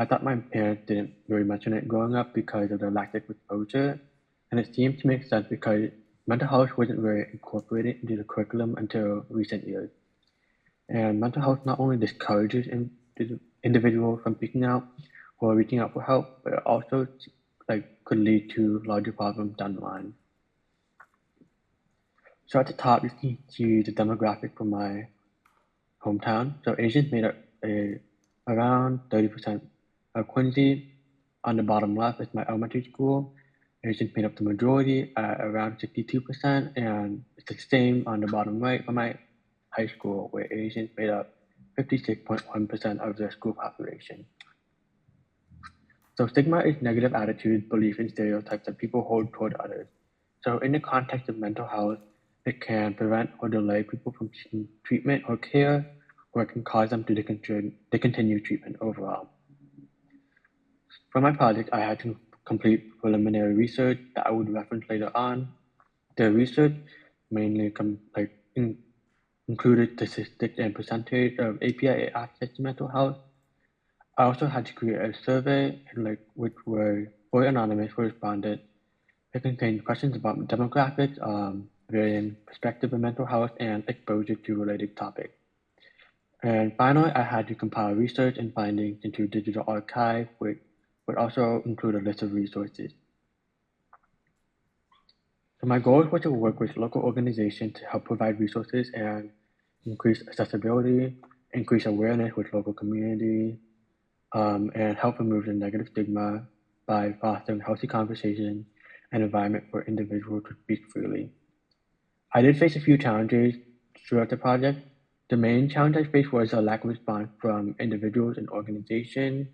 I thought my parents didn't really mention it growing up because of the lack of exposure, and it seemed to make sense because mental health wasn't very incorporated into the curriculum until recent years. And mental health not only discourages individuals from speaking out or reaching out for help, but it also could lead to larger problems down the line. So at the top, you can see the demographic for my hometown. So Asians made up around 30% of Quincy. On the bottom left is my elementary school. Asians made up the majority at around 62%, and it's the same on the bottom right for my high school, where Asians made up 56.1% of the school population. So stigma is negative attitudes, beliefs, and stereotypes that people hold toward others. So in the context of mental health, it can prevent or delay people from seeking treatment or care, or it can cause them to discontinue treatment overall. For my project, I had to complete preliminary research that I would reference later on. The research mainly included statistics and percentage of APIA access to mental health. I also had to create a survey, which were fully anonymous for respondents. It contained questions about demographics, varying perspective of mental health, and exposure to related topics. And finally, I had to compile research and findings into a digital archive, which would also include a list of resources. So my goal was to work with local organizations to help provide resources and increase accessibility, increase awareness with local community, and help remove the negative stigma by fostering healthy conversation and environment for individuals to speak freely. I did face a few challenges throughout the project. The main challenge I faced was a lack of response from individuals and organizations,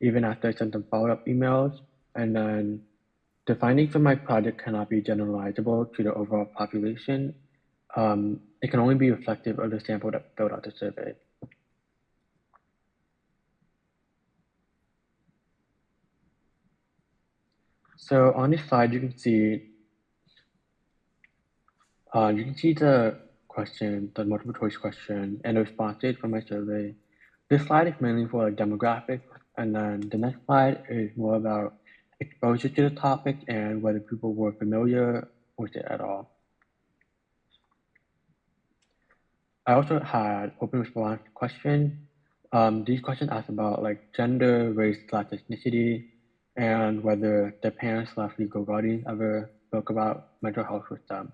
even after I sent them follow-up emails. And then the findings from my project cannot be generalizable to the overall population. It can only be reflective of the sample that filled out the survey. So on this slide, you can see the question, the multiple choice question, and the responses from my survey. This slide is mainly for demographics, and then the next slide is more about exposure to the topic and whether people were familiar with it at all. I also had open response questions. These questions asked about gender, race, ethnicity, and whether their parents / legal guardians ever spoke about mental health with them.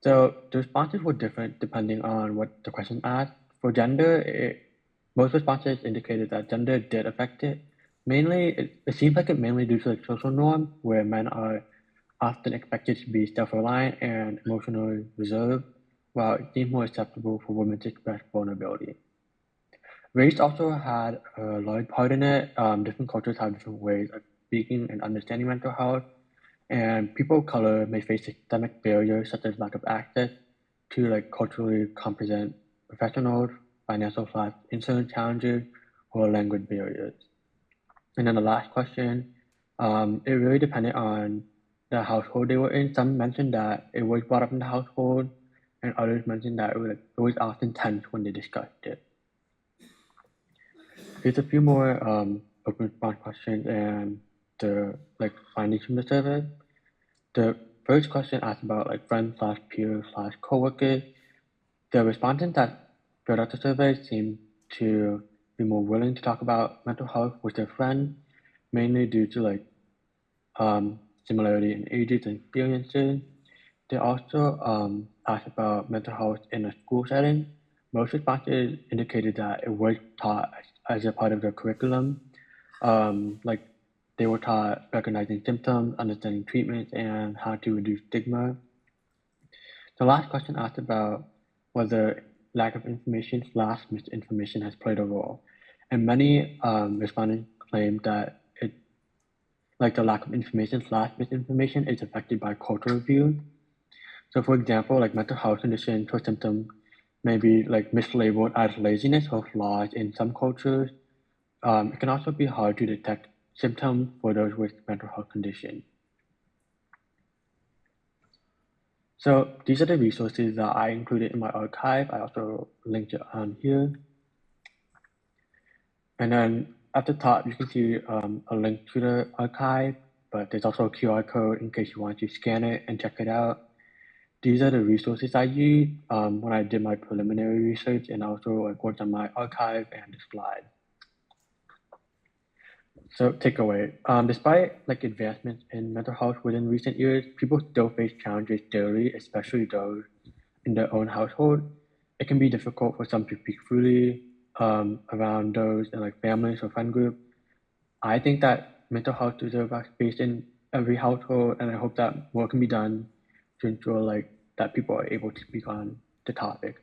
So the responses were different depending on what the question asked. For gender, most responses indicated that gender did affect it. Mainly, it seems like it mainly due to social norms where men are often expected to be self-reliant and emotionally reserved, while it seems more acceptable for women to express vulnerability. Race also had a large part in it. Different cultures have different ways of speaking and understanding mental health, and people of color may face systemic barriers such as lack of access to culturally competent professionals, financial / insurance challenges, or language barriers. And then the last question, it really depended on the household they were in. Some mentioned that it was brought up in the household, and others mentioned that it was often tense when they discussed it. Here's a few more open response questions and the findings from the survey. The first question asked about friends / peers / coworkers. The respondents that filled out the survey seemed to be more willing to talk about mental health with their friend, mainly due to like similarity in ages and experiences. They also asked about mental health in a school setting. Most responses indicated that it was taught as a part of their curriculum. Like they were taught recognizing symptoms, understanding treatments, and how to reduce stigma. The last question asked about whether lack of information / misinformation has played a role. And many respondents claimed that it, like the lack of information / misinformation is affected by cultural views. So for example, like mental health conditions or symptoms may be like mislabeled as laziness or flaws in some cultures. It can also be hard to detect symptoms for those with mental health conditions. So these are the resources that I included in my archive. I also linked it on here. And then at the top, you can see a link to the archive, but there's also a QR code in case you want to scan it and check it out. These are the resources I used when I did my preliminary research and also like worked on my archive and the slide. So takeaway, despite like advancements in mental health within recent years, people still face challenges daily, especially those in their own household. It can be difficult for some to speak freely around those in like families or friend groups. I think that mental health deserves a space in every household, and I hope that more can be done to ensure like that people are able to speak on the topic.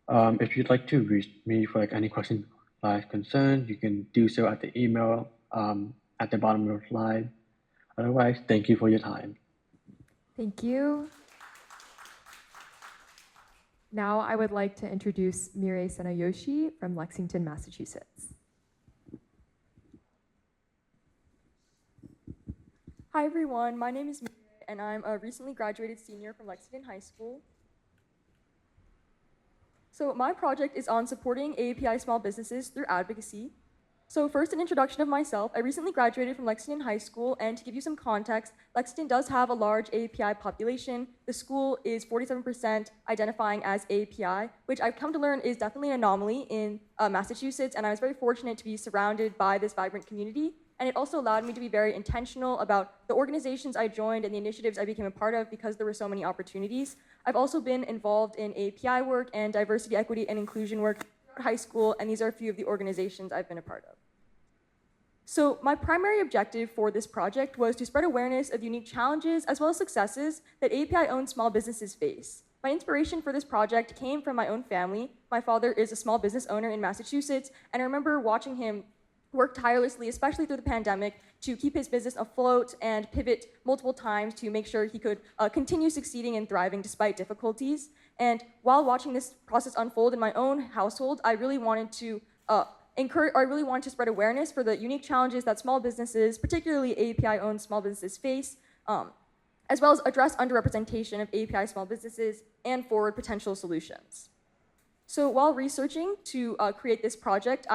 If you'd like to reach me for like any questions or concerns, you can do so at the email at the bottom of the slide. Otherwise, thank you for your time. Thank you. Now I would like to introduce Mirei Senayoshi from Lexington, Massachusetts. Hi everyone, my name is Mirei and I'm a recently graduated senior from Lexington High School. So my project is on supporting AAPI small businesses through advocacy. So first, an introduction of myself. I recently graduated from Lexington High School, and to give you some context, Lexington does have a large AAPI population. The school is 47% identifying as AAPI, which I've come to learn is definitely an anomaly in Massachusetts, and I was very fortunate to be surrounded by this vibrant community. And it also allowed me to be very intentional about the organizations I joined and the initiatives I became a part of because there were so many opportunities. I've also been involved in API work and diversity, equity, and inclusion work throughout high school, and these are a few of the organizations I've been a part of. So my primary objective for this project was to spread awareness of unique challenges as well as successes that API-owned small businesses face. My inspiration for this project came from my own family. My father is a small business owner in Massachusetts, and I remember watching him work tirelessly, especially through the pandemic, to keep his business afloat and pivot multiple times to make sure he could continue succeeding and thriving despite difficulties. And while watching this process unfold in my own household, I really wanted to spread awareness for the unique challenges that small businesses, particularly API-owned small businesses, face, as well as address underrepresentation of API small businesses and forward potential solutions. So while researching to create this project,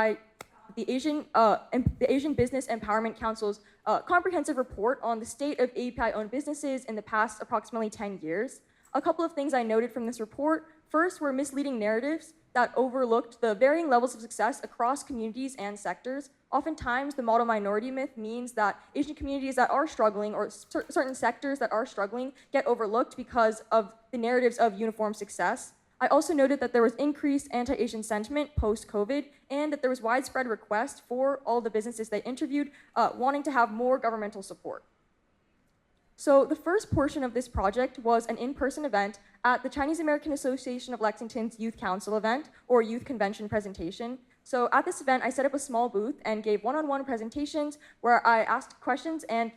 the Asian Business Empowerment Council's comprehensive report on the state of API-owned businesses in the past approximately 10 years. A couple of things I noted from this report. First were misleading narratives that overlooked the varying levels of success across communities and sectors. Oftentimes, the model minority myth means that Asian communities that are struggling or certain sectors that are struggling get overlooked because of the narratives of uniform success. I also noted that there was increased anti-Asian sentiment post-COVID and that there was widespread request for all the businesses they interviewed wanting to have more governmental support. So the first portion of this project was an in-person event at the Chinese American Association of Lexington's Youth Council event or Youth Convention presentation. So at this event, I set up a small booth and gave one-on-one presentations where I asked questions and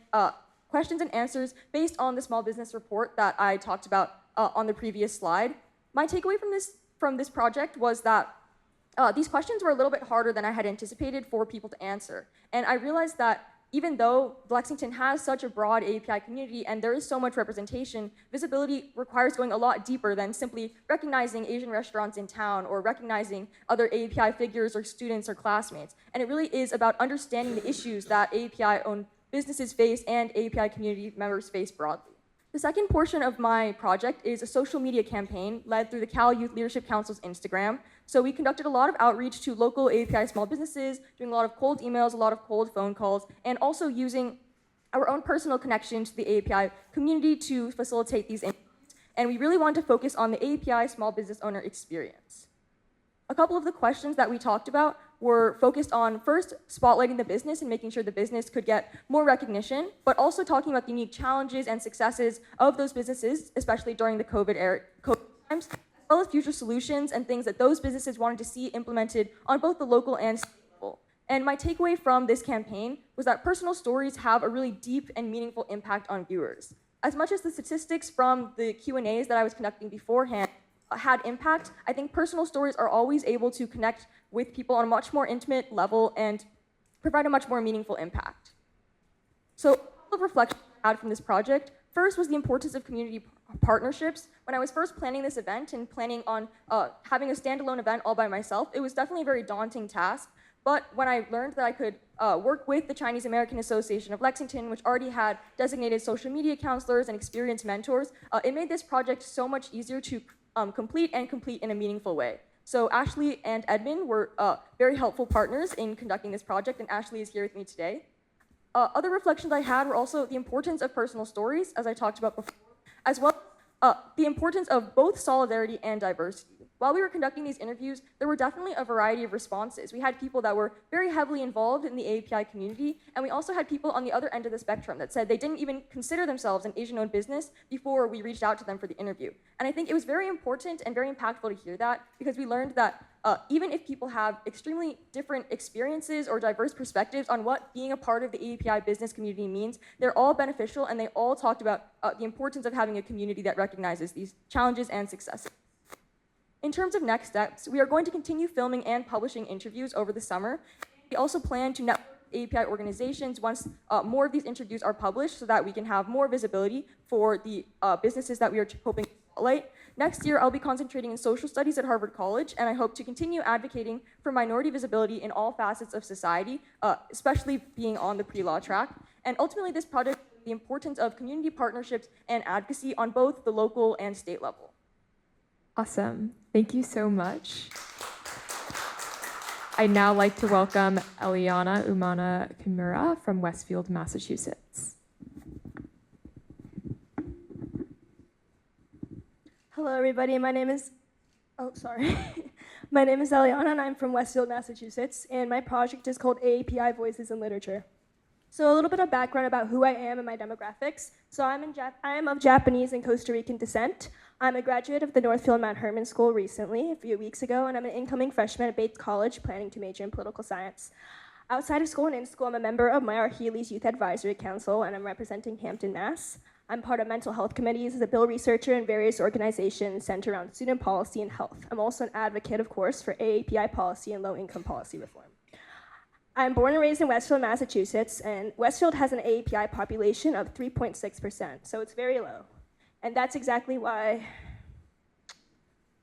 answers based on the small business report that I talked about on the previous slide. My takeaway from this project was that these questions were a little bit harder than I had anticipated for people to answer. And I realized that even though Lexington has such a broad API community and there is so much representation, visibility requires going a lot deeper than simply recognizing Asian restaurants in town or recognizing other API figures or students or classmates. And it really is about understanding the issues that API-owned businesses face and API community members face broadly. The second portion of my project is a social media campaign led through the Cal Youth Leadership Council's Instagram. So we conducted a lot of outreach to local AAPI small businesses, doing a lot of cold emails, a lot of cold phone calls, and also using our own personal connection to the AAPI community to facilitate these interviews. And we really wanted to focus on the AAPI small business owner experience. A couple of the questions that we talked about were focused on, first, spotlighting the business and making sure the business could get more recognition, but also talking about the unique challenges and successes of those businesses, especially during the COVID times, as well as future solutions and things that those businesses wanted to see implemented on both the local and state level. And my takeaway from this campaign was that personal stories have a really deep and meaningful impact on viewers. As much as the statistics from the Q&As that I was conducting beforehand had impact, I think personal stories are always able to connect with people on a much more intimate level and provide a much more meaningful impact. So a couple of reflections I had from this project. First was the importance of community partnerships. When I was first planning this event and planning on having a standalone event all by myself, it was definitely a very daunting task. But when I learned that I could work with the Chinese American Association of Lexington, which already had designated social media counselors and experienced mentors, it made this project so much easier to complete in a meaningful way. So Ashley and Edmund were very helpful partners in conducting this project, and Ashley is here with me today. Other reflections I had were also the importance of personal stories, as I talked about before, as well as the importance of both solidarity and diversity. While we were conducting these interviews, there were definitely a variety of responses. We had people that were very heavily involved in the AAPI community, and we also had people on the other end of the spectrum that said they didn't even consider themselves an Asian-owned business before we reached out to them for the interview. And I think it was very important and very impactful to hear that, because we learned that even if people have extremely different experiences or diverse perspectives on what being a part of the AAPI business community means, they're all beneficial, and they all talked about the importance of having a community that recognizes these challenges and successes. In terms of next steps, we are going to continue filming and publishing interviews over the summer. We also plan to network AAPI organizations once more of these interviews are published, so that we can have more visibility for the businesses that we are hoping to spotlight. Next year, I'll be concentrating in social studies at Harvard College, and I hope to continue advocating for minority visibility in all facets of society, especially being on the pre-law track. And ultimately, this project, the importance of community partnerships and advocacy on both the local and state level. Awesome. Thank you so much. I'd now like to welcome Eliana Umana Kimura from Westfield, Massachusetts. Hello, everybody. My name is Eliana, and I'm from Westfield, Massachusetts, and my project is called AAPI Voices in Literature. So a little bit of background about who I am and my demographics. So I am of Japanese and Costa Rican descent. I'm a graduate of the Northfield Mount Herman School recently, a few weeks ago, and I'm an incoming freshman at Bates College planning to major in political science. Outside of school and in school, I'm a member of Myra Healy's Youth Advisory Council, and I'm representing Hampton, Mass. I'm part of mental health committees as a bill researcher in various organizations centered around student policy and health. I'm also an advocate, of course, for AAPI policy and low-income policy reform. I'm born and raised in Westfield, Massachusetts, and Westfield has an AAPI population of 3.6%, so it's very low. And that's exactly why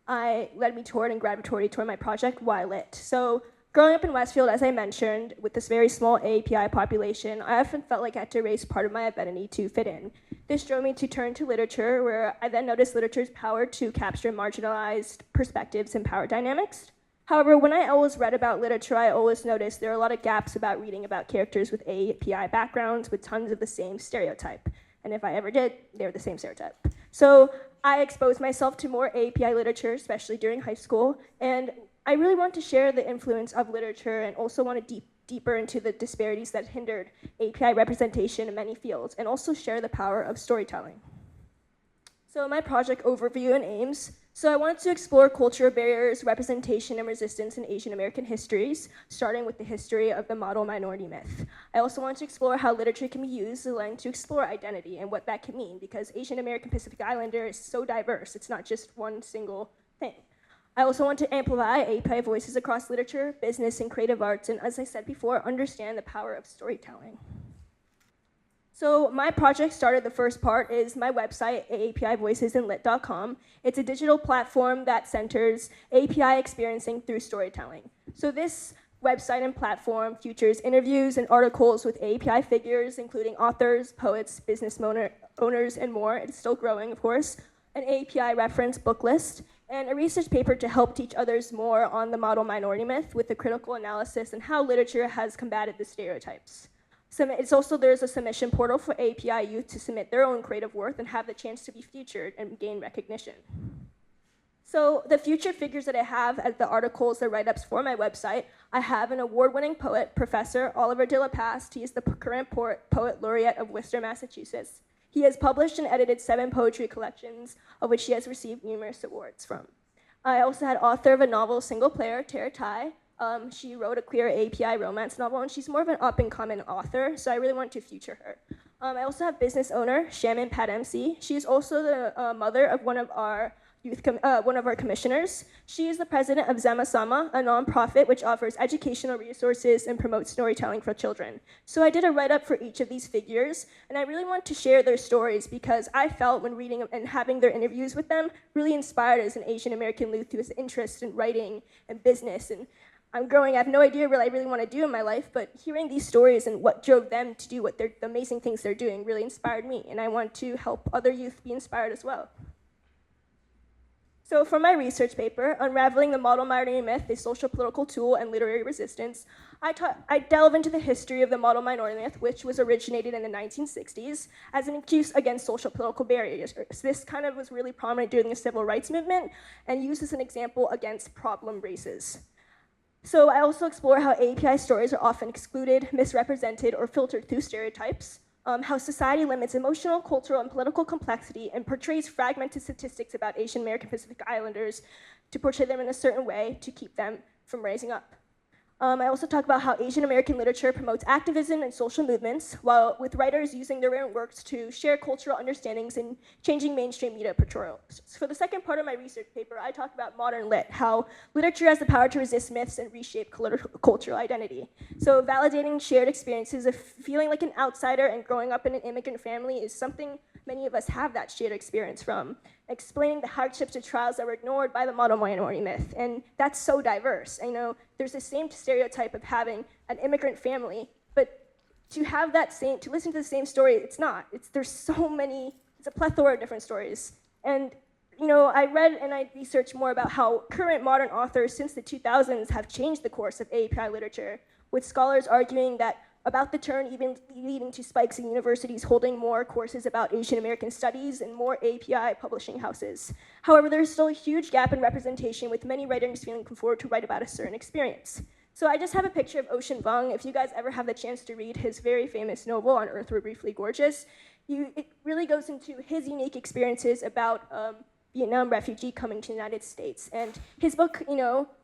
led me toward and gravitated toward my project, Why Lit. So growing up in Westfield, as I mentioned, with this very small AAPI population, I often felt like I had to erase part of my identity to fit in. This drove me to turn to literature, where I then noticed literature's power to capture marginalized perspectives and power dynamics. However, when I always read about literature, I always noticed there are a lot of gaps about reading about characters with AAPI backgrounds with tons of the same stereotype. And if I ever did, they were the same stereotype. So I exposed myself to more AAPI literature, especially during high school, and I really want to share the influence of literature and also want to deeper into the disparities that hindered AAPI representation in many fields, and also share the power of storytelling. So my project overview and aims. So I wanted to explore cultural barriers, representation, and resistance in Asian American histories, starting with the history of the model minority myth. I also wanted to explore how literature can be used as a lens to explore identity and what that can mean, because Asian American Pacific Islander is so diverse. It's not just one single thing. I also want to amplify AAPI voices across literature, business, and creative arts, and as I said before, understand the power of storytelling. So my project started, the first part is my website, aapivoicesinlit.com. It's a digital platform that centers AAPI experiencing through storytelling. So this website and platform features interviews and articles with AAPI figures, including authors, poets, business owners, and more. It's still growing, of course. An AAPI reference book list, and a research paper to help teach others more on the model minority myth with a critical analysis and how literature has combated the stereotypes. There's a submission portal for AAPI youth to submit their own creative work and have the chance to be featured and gain recognition. So the future figures that I have as the articles, the write-ups for my website, I have an award-winning poet, Professor Oliver de la Past. He is the current poet laureate of Worcester, Massachusetts. He has published and edited 7 poetry collections, of which he has received numerous awards from. I also had author of a novel, Single Player, Tara Tai. She wrote a queer API romance novel, and she's more of an up-and-coming author, so I really want to feature her. I also have business owner, Shaman Pat MC. She's also the mother of one of our commissioners. She is the president of Zema Sama, a nonprofit which offers educational resources and promotes storytelling for children. So I did a write-up for each of these figures, and I really want to share their stories because I felt when reading and having their interviews with them really inspired as an Asian American youth who has interest in writing and business. And I'm growing, I have no idea what I really want to do in my life, but hearing these stories and what drove them to do the amazing things they're doing really inspired me, and I want to help other youth be inspired as well. So for my research paper, Unraveling the Model Minority Myth, a Social Political Tool and Literary Resistance, I delve into the history of the model minority myth, which was originated in the 1960s as an excuse against social political barriers. This kind of was really prominent during the civil rights movement and used as an example against problem races. So I also explore how API stories are often excluded, misrepresented, or filtered through stereotypes, how society limits emotional, cultural, and political complexity and portrays fragmented statistics about Asian American Pacific Islanders to portray them in a certain way to keep them from rising up. I also talk about how Asian American literature promotes activism and social movements, while with writers using their own works to share cultural understandings and changing mainstream media portrayals. So for the second part of my research paper, I talk about modern lit, how literature has the power to resist myths and reshape cultural identity. So validating shared experiences of feeling like an outsider and growing up in an immigrant family is something many of us have that shared experience from. Explaining the hardships and trials that were ignored by the model minority myth, and that's so diverse. I know there's the same stereotype of having an immigrant family, but to have that to listen to the same story, it's not. There's so many, it's a plethora of different stories. And I read and I researched more about how current modern authors since the 2000s have changed the course of API literature, with scholars arguing that about the turn even leading to spikes in universities holding more courses about Asian American studies and more API publishing houses. However, there's still a huge gap in representation, with many writers feeling forward to write about a certain experience. So I just have a picture of Ocean Vuong. If you guys ever have the chance to read his very famous novel, On Earth We're Briefly Gorgeous, it really goes into his unique experiences about Vietnam refugee coming to the United States. And his book,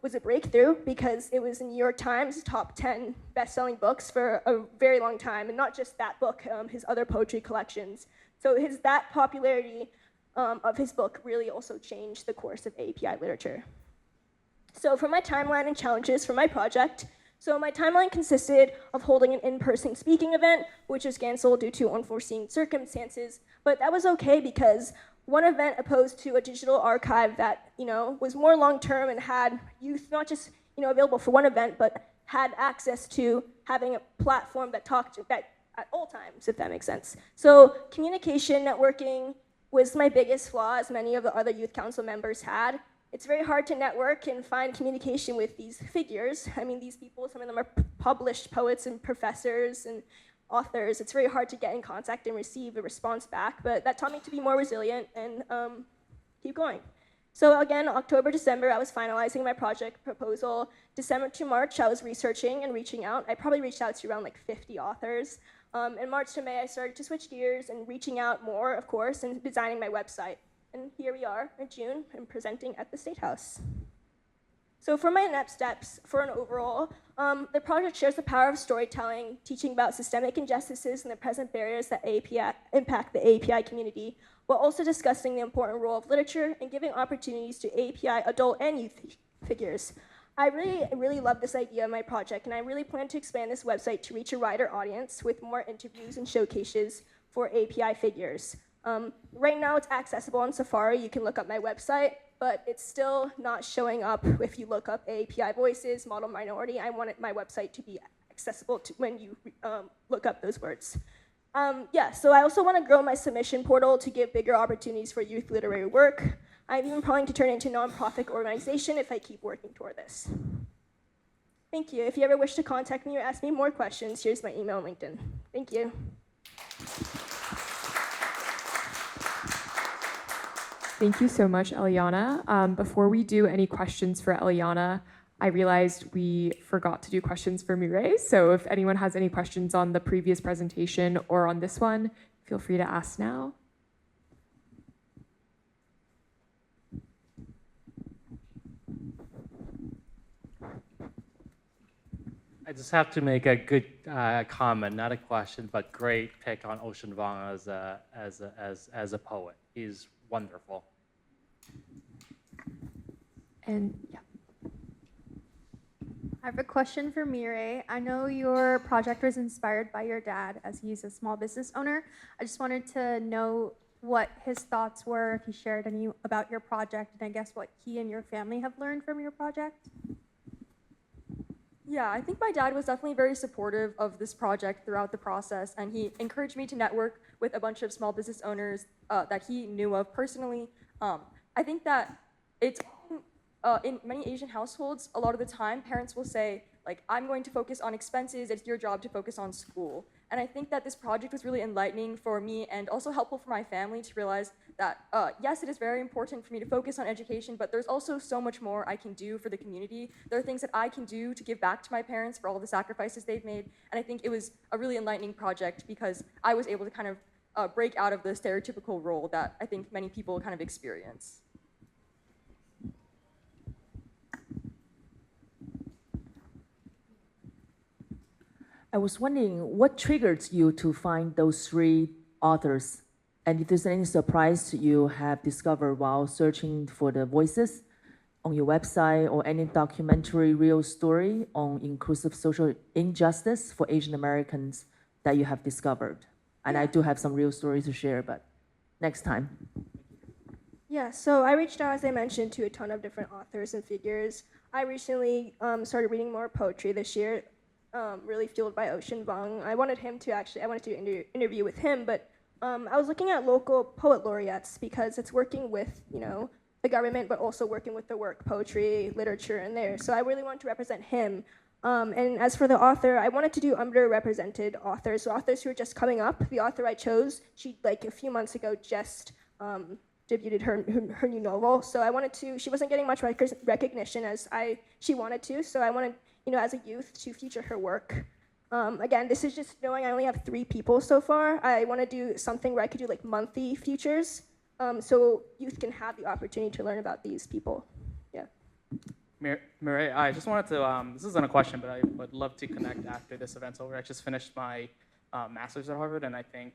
was a breakthrough because it was in New York Times top 10 best-selling books for a very long time, and not just that book, his other poetry collections. So that popularity of his book really also changed the course of API literature. So for my timeline and challenges for my project, my timeline consisted of holding an in-person speaking event, which was canceled due to unforeseen circumstances, but that was okay because one event opposed to a digital archive that was more long-term and had youth not just available for one event, but had access to having a platform that talked at all times, if that makes sense. So communication, networking was my biggest flaw, as many of the other youth council members had. It's very hard to network and find communication with these figures. I mean, these people, some of them are published poets and professors and authors. It's very hard to get in contact and receive a response back, but that taught me to be more resilient and keep going. So again, October, December, I was finalizing my project proposal. December to March, I was researching and reaching out. I probably reached out to around 50 authors. In March to May, I started to switch gears and reaching out more, of course, and designing my website. And here we are in June and presenting at the State House. So for my next steps for an overall, the project shares the power of storytelling, teaching about systemic injustices and the present barriers that impact the API community, while also discussing the important role of literature and giving opportunities to API adult and youth figures. I really love this idea of my project, and I really plan to expand this website to reach a wider audience with more interviews and showcases for API figures. Right now it's accessible on Safari. You can look up my website, but it's still not showing up if you look up API Voices, Model Minority. I wanted my website to be accessible to when you look up those words. So I also want to grow my submission portal to give bigger opportunities for youth literary work. I'm even planning to turn it into a nonprofit organization if I keep working toward this. Thank you. If you ever wish to contact me or ask me more questions, here's my email and LinkedIn. Thank you. Thank you so much, Eliana. Before we do any questions for Eliana, I realized we forgot to do questions for Mireille. So if anyone has any questions on the previous presentation or on this one, feel free to ask now. I just have to make a good comment, not a question, but great pick on Ocean Vuong as a poet. He's wonderful. And yeah. I have a question for Mireille. I know your project was inspired by your dad as he's a small business owner. I just wanted to know what his thoughts were, if he shared any about your project, and I guess what he and your family have learned from your project. Yeah, I think my dad was definitely very supportive of this project throughout the process, and he encouraged me to network with a bunch of small business owners that he knew of personally. I think that it's in many Asian households, a lot of the time, parents will say, like, I'm going to focus on expenses, it's your job to focus on school. And I think that this project was really enlightening for me and also helpful for my family to realize that, yes, it is very important for me to focus on education, but there's also so much more I can do for the community. There are things that I can do to give back to my parents for all the sacrifices they've made. And I think it was a really enlightening project because I was able to kind of break out of the stereotypical role that I think many people kind of experience. I was wondering what triggers you to find those three authors, and if there's any surprise you have discovered while searching for the voices on your website, or any documentary real story on inclusive social injustice for Asian Americans that you have discovered. And I do have some real stories to share, but next time. Yeah, so I reached out, as I mentioned, to a ton of different authors and figures. I recently started reading more poetry this year, really fueled by Ocean Vuong. I wanted to interview with him, but I was looking at local poet laureates because it's working with, the government, but also working with the work, poetry, literature in there. So I really wanted to represent him. And as for the author, I wanted to do underrepresented authors, so authors who are just coming up. The author I chose, she, like a few months ago, just debuted her new novel. So she wasn't getting much recognition as she wanted to, so I wanted, as a youth, to feature her work. Again, this is just knowing I only have 3 people so far. I want to do something where I could do like monthly features, so youth can have the opportunity to learn about these people. Yeah. Mireille, I just wanted to, this isn't a question, but I would love to connect after this event's over. I just finished my master's at Harvard, and I think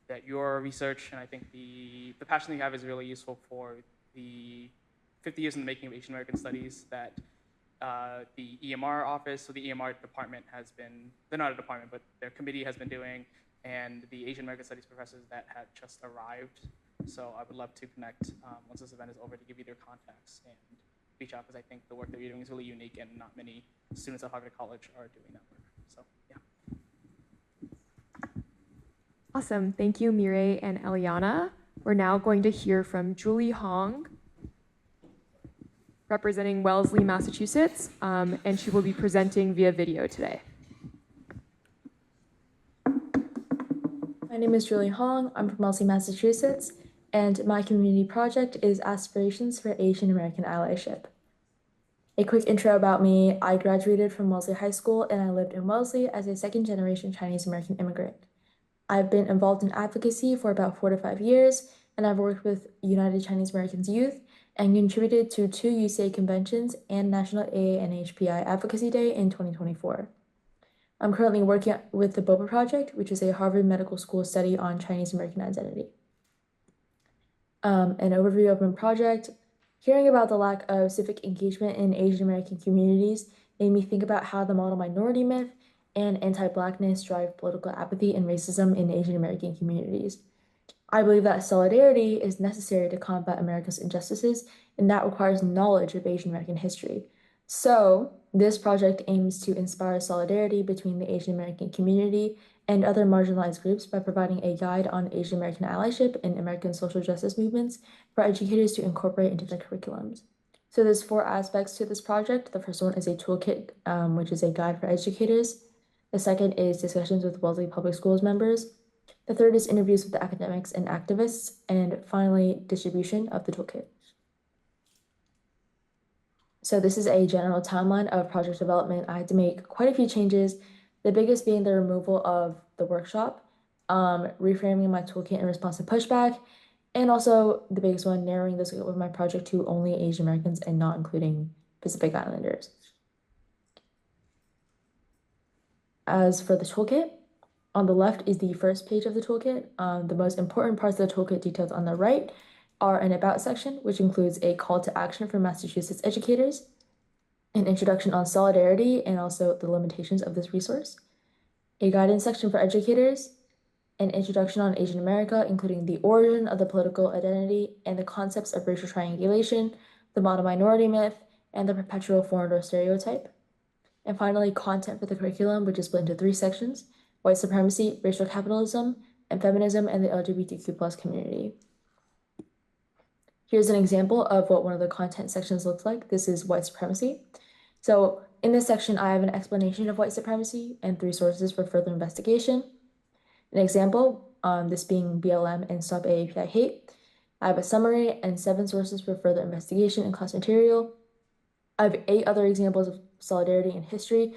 that your research and I think the passion that you have is really useful for the 50 years in the making of Asian American studies that the EMR office, so the EMR department has been, they're not a department, but their committee has been doing, and the Asian American studies professors that had just arrived. So I would love to connect once this event is over to give you their contacts and reach out, because I think the work that you're doing is really unique and not many students at Harvard College are doing that work. So yeah. Awesome. Thank you, Mireille and Eliana. We're now going to hear from Julie Hong, representing Wellesley, Massachusetts, and she will be presenting via video today. My name is Julie Hong. I'm from Wellesley, Massachusetts, and my community project is Aspirations for Asian American Allyship. A quick intro about me: I graduated from Wellesley High School and I lived in Wellesley as a second-generation Chinese American immigrant. I've been involved in advocacy for about 4 to 5 years, and I've worked with United Chinese Americans Youth and contributed to 2 UCA conventions and National AA and HPI Advocacy Day in 2024. I'm currently working with the BOPA Project, which is a Harvard Medical School study on Chinese American identity. An overview of my project: hearing about the lack of civic engagement in Asian American communities made me think about how the model minority myth and anti-Blackness drive political apathy and racism in Asian American communities. I believe that solidarity is necessary to combat America's injustices, and that requires knowledge of Asian American history. So, this project aims to inspire solidarity between the Asian American community and other marginalized groups by providing a guide on Asian American allyship and American social justice movements for educators to incorporate into their curriculums. So there's 4 aspects to this project. The first one is a toolkit, which is a guide for educators. The second is discussions with Wellesley Public Schools members. The third is interviews with the academics and activists. And finally, distribution of the toolkit. So this is a general timeline of project development. I had to make quite a few changes, the biggest being the removal of the workshop, reframing my toolkit in response to pushback, and also the biggest one, narrowing the scope of my project to only Asian Americans and not including Pacific Islanders. As for the toolkit, on the left is the first page of the toolkit. The most important parts of the toolkit detailed on the right are an About section, which includes a call to action for Massachusetts educators, an introduction on solidarity and also the limitations of this resource, a guidance section for educators, an introduction on Asian America, including the origin of the political identity and the concepts of racial triangulation, the model minority myth, and the perpetual foreigner stereotype. And finally, content for the curriculum, which is split into 3 sections: white supremacy, racial capitalism, and feminism and the LGBTQ+ community. Here's an example of what one of the content sections looks like. This is white supremacy. So in this section, I have an explanation of white supremacy and 3 sources for further investigation. An example, this being BLM and Stop AAPI Hate. I have a summary and 7 sources for further investigation and class material. I have 8 other examples of solidarity and history,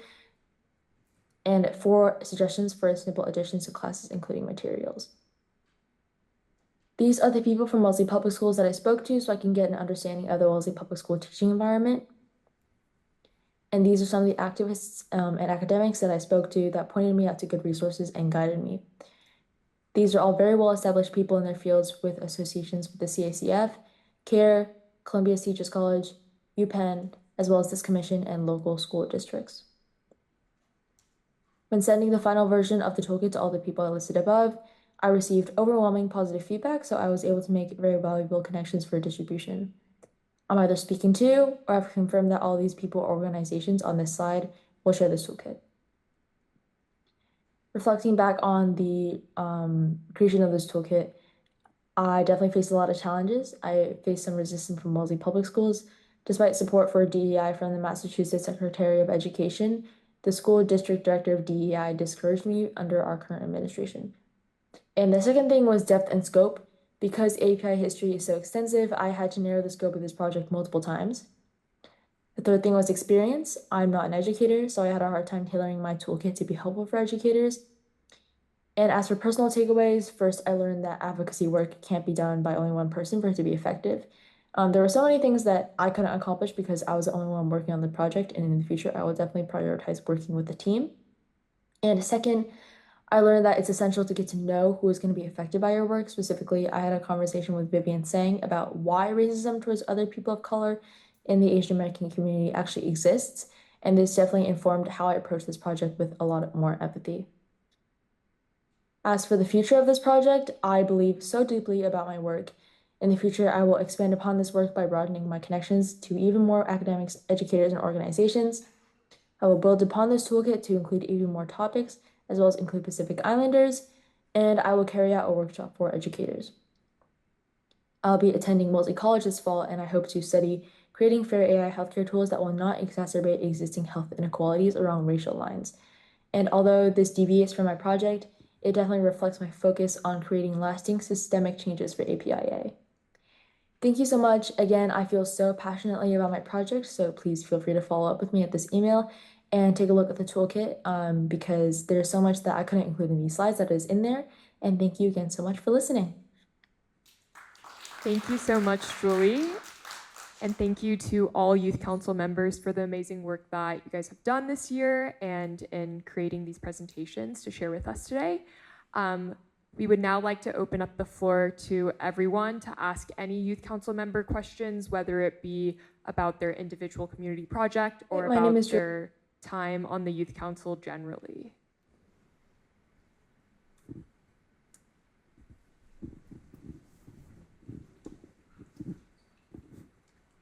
and 4 suggestions for simple additions to classes, including materials. These are the people from Wellesley Public Schools that I spoke to so I can get an understanding of the Wellesley Public School teaching environment. And these are some of the activists and academics that I spoke to that pointed me out to good resources and guided me. These are all very well-established people in their fields with associations with the CACF, CARE, Columbia Teachers College, UPenn, as well as this commission and local school districts. When sending the final version of the toolkit to all the people I listed above, I received overwhelming positive feedback, so I was able to make very valuable connections for distribution. I'm either speaking to or I've confirmed that all these people or organizations on this slide will share this toolkit. Reflecting back on the creation of this toolkit, I definitely faced a lot of challenges. I faced some resistance from Wellesley Public Schools. Despite support for DEI from the Massachusetts Secretary of Education, the school district director of DEI discouraged me under our current administration. And the second thing was depth and scope. Because API history is so extensive, I had to narrow the scope of this project multiple times. The third thing was experience. I'm not an educator, so I had a hard time tailoring my toolkit to be helpful for educators. And as for personal takeaways, first, I learned that advocacy work can't be done by only one person for it to be effective. There were so many things that I couldn't accomplish because I was the only one working on the project, and in the future, I will definitely prioritize working with the team. And second, I learned that it's essential to get to know who is going to be affected by your work. Specifically, I had a conversation with Vivian Sang about why racism towards other people of color in the Asian American community actually exists, and this definitely informed how I approached this project with a lot more empathy. As for the future of this project, I believe so deeply about my work. In the future, I will expand upon this work by broadening my connections to even more academics, educators, and organizations. I will build upon this toolkit to include even more topics, as well as include Pacific Islanders, and I will carry out a workshop for educators. I'll be attending Wellesley College this fall, and I hope to study creating fair AI healthcare tools that will not exacerbate existing health inequalities along racial lines. And although this deviates from my project, it definitely reflects my focus on creating lasting systemic changes for APIA. Thank you so much. Again, I feel so passionately about my project, so please feel free to follow up with me at this email and take a look at the toolkit because there's so much that I couldn't include in these slides that is in there. And thank you again so much for listening. Thank you so much, Julie. And thank you to all Youth Council members for the amazing work that you guys have done this year and in creating these presentations to share with us today. We would now like to open up the floor to everyone to ask any Youth Council member questions, whether it be about their individual community project or about their time on the Youth Council generally.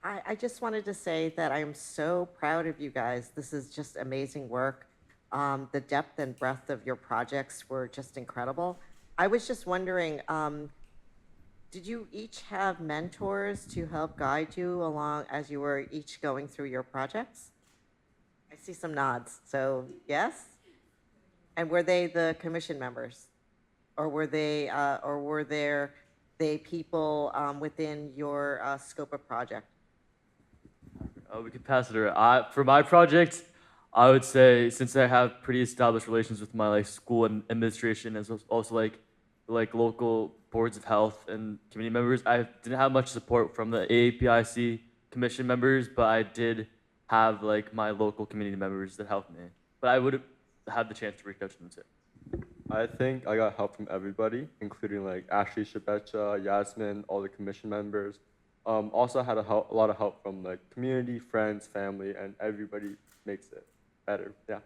I just wanted to say that I am so proud of you guys. This is just amazing work. The depth and breadth of your projects were just incredible. I was just wondering, did you each have mentors to help guide you along as you were each going through your projects? I see some nods, so yes? And were they the commission members? Or were there people within your scope of project? We could pass it around. For my project, I would say since I have pretty established relations with my school and administration, as well as also like local boards of health and community members, I didn't have much support from the AAPIC Commission members, but I did have my local community members that helped me. But I would have had the chance to reach out to them too. I think I got help from everybody, including Ashley, Shabecha, Yasmin, all the commission members. Also had a lot of help from community, friends, family, and everybody makes it better. Yeah.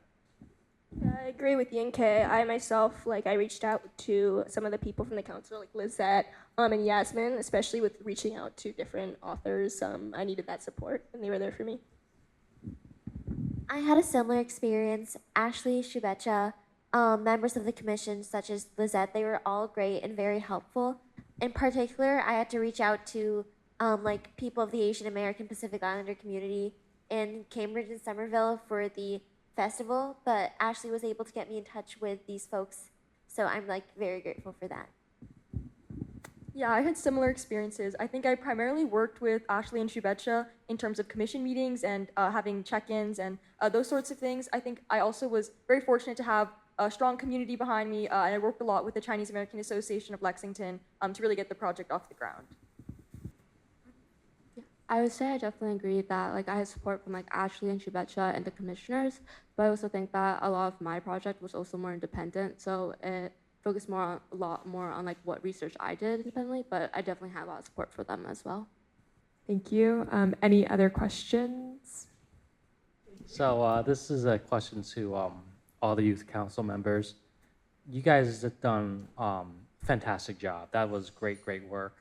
I agree with Yinke. I myself, I reached out to some of the people from the council, like Lizette and Yasmin, especially with reaching out to different authors. I needed that support, and they were there for me. I had a similar experience. Ashley, Shubecha, members of the commission, such as Lizette, they were all great and very helpful. In particular, I had to reach out to people of the Asian American Pacific Islander community in Cambridge and Somerville for the festival, but Ashley was able to get me in touch with these folks, so I'm very grateful for that. Yeah, I had similar experiences. I think I primarily worked with Ashley and Shubecha in terms of commission meetings and having check-ins and those sorts of things. I think I also was very fortunate to have a strong community behind me, and I worked a lot with the Chinese American Association of Lexington to really get the project off the ground. I would say I definitely agree that I had support from Ashley and Shubecha and the commissioners, but I also think that a lot of my project was also more independent, so it focused a lot more on what research I did independently, but I definitely had a lot of support for them as well. Thank you. Any other questions? So this is a question to all the youth council members. You guys have done fantastic job. That was great work.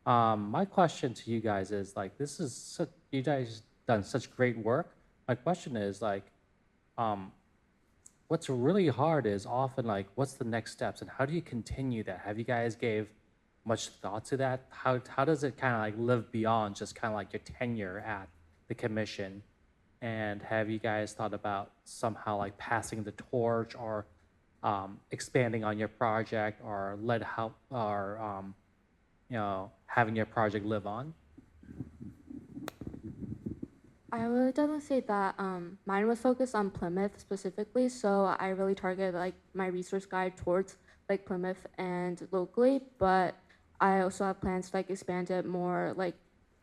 My question to you guys is you guys done such great work. My question is what's really hard is often what's the next steps and how do you continue that? Have you guys gave much thought to that? How does it kind of live beyond just kind of your tenure at the commission? And have you guys thought about somehow passing the torch or expanding on your project or having your project live on? I would definitely say that mine was focused on Plymouth specifically, so I really targeted my resource guide towards Plymouth and locally, but I also have plans to expand it more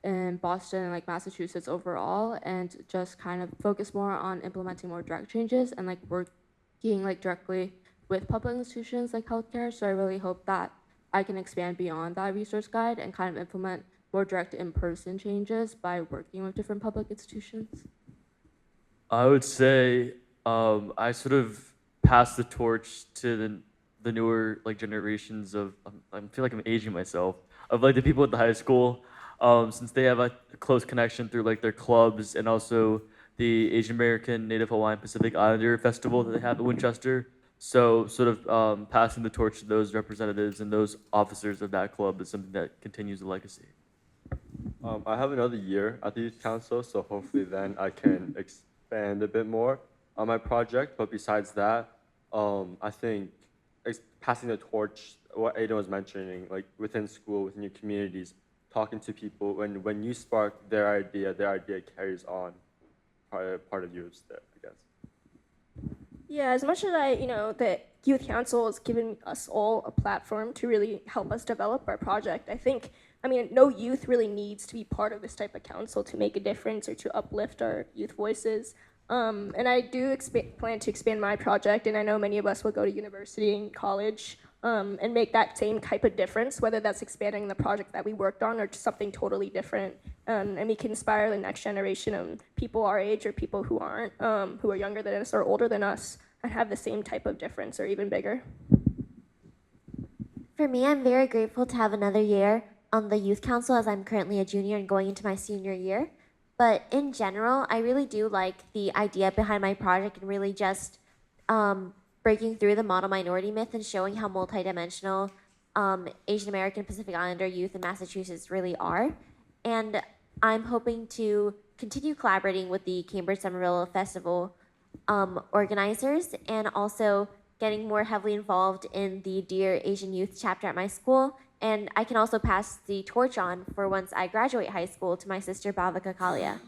in Boston and Massachusetts overall, and just kind of focus more on implementing more direct changes and working directly with public institutions like healthcare. So I really hope that I can expand beyond that resource guide and kind of implement more direct in-person changes by working with different public institutions. I would say I sort of passed the torch to the newer generations of I feel like I'm aging myself of the people at the high school since they have a close connection through their clubs and also the Asian American Native Hawaiian Pacific Islander Festival that they have at Winchester. So sort of passing the torch to those representatives and those officers of that club is something that continues the legacy. I have another year at the Youth Council, so hopefully then I can expand a bit more on my project. But besides that, I think passing the torch, what Ada was mentioning, within school, within your communities, talking to people, when you spark their idea carries on. Part of you is there, I guess. Yeah, as much as the Youth Council has given us all a platform to really help us develop our project, no youth really needs to be part of this type of council to make a difference or to uplift our youth voices. And I do plan to expand my project, and I know many of us will go to university and college and make that same type of difference, whether that's expanding the project that we worked on or just something totally different. And we can inspire the next generation of people our age or people who aren't, who are younger than us or older than us, and have the same type of difference or even bigger. For me, I'm very grateful to have another year on the Youth Council as I'm currently a junior and going into my senior year. But in general, I really do like the idea behind my project and really just breaking through the model minority myth and showing how multidimensional Asian American Pacific Islander youth in Massachusetts really are. And I'm hoping to continue collaborating with the Cambridge Summer Festival organizers, and also getting more heavily involved in the Dear Asian Youth chapter at my school. And I can also pass the torch on for once I graduate high school to my sister Bhavika Kalia.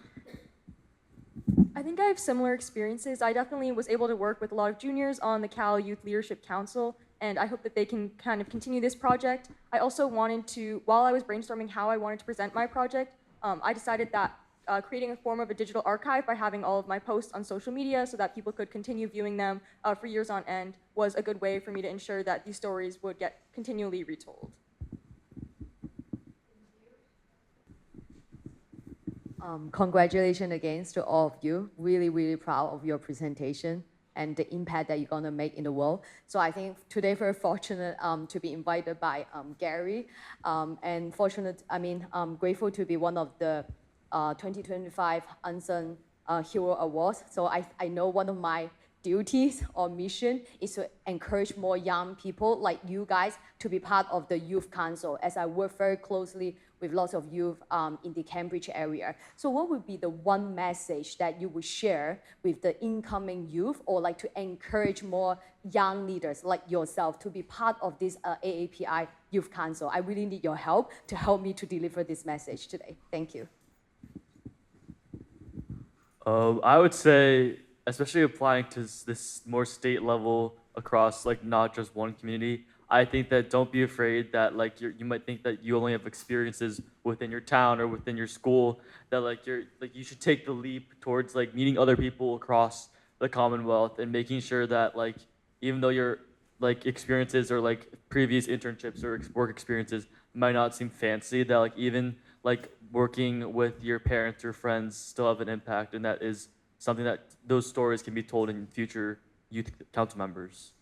I think I have similar experiences. I definitely was able to work with a lot of juniors on the Cal Youth Leadership Council, and I hope that they can kind of continue this project. I also wanted to, while I was brainstorming how I wanted to present my project, I decided that creating a form of a digital archive by having all of my posts on social media so that people could continue viewing them for years on end was a good way for me to ensure that these stories would get continually retold. Congratulations again to all of you. Really, really proud of your presentation and the impact that you're gonna make in the world. So I think today very fortunate to be invited by Gary, and grateful to be one of the 2025 Unsung Hero Awards. So I know one of my duties or mission is to encourage more young people like you guys to be part of the Youth Council, as I work very closely with lots of youth in the Cambridge area. So what would be the one message that you would share with the incoming youth, or like to encourage more young leaders like yourself to be part of this AAPI Youth Council? I really need your help to help me to deliver this message today. Thank you. I would say, especially applying to this more state level across like not just one community, I think that don't be afraid that like you might think that you only have experiences within your town or within your school, that like you should take the leap towards like meeting other people across the Commonwealth and making sure that like even though your like experiences or like previous internships or work experiences might not seem fancy, that like even like working with your parents or friends still have an impact, and that is something that those stories can be told in future youth council members.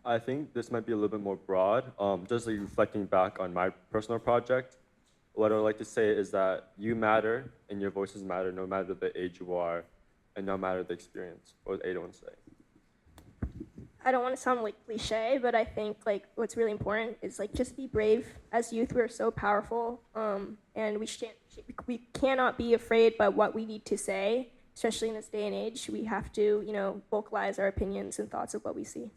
I think this might be a little bit more broad. Just like reflecting back on my personal project, what I would like to say is that you matter and your voices matter no matter the age you are and no matter the experience, or I don't say. I don't want to sound like cliche, but I think like what's really important is like just be brave. As youth, we're so powerful, and we cannot be afraid by what we need to say, especially in this day and age. We have to, vocalize our opinions and thoughts of what we see.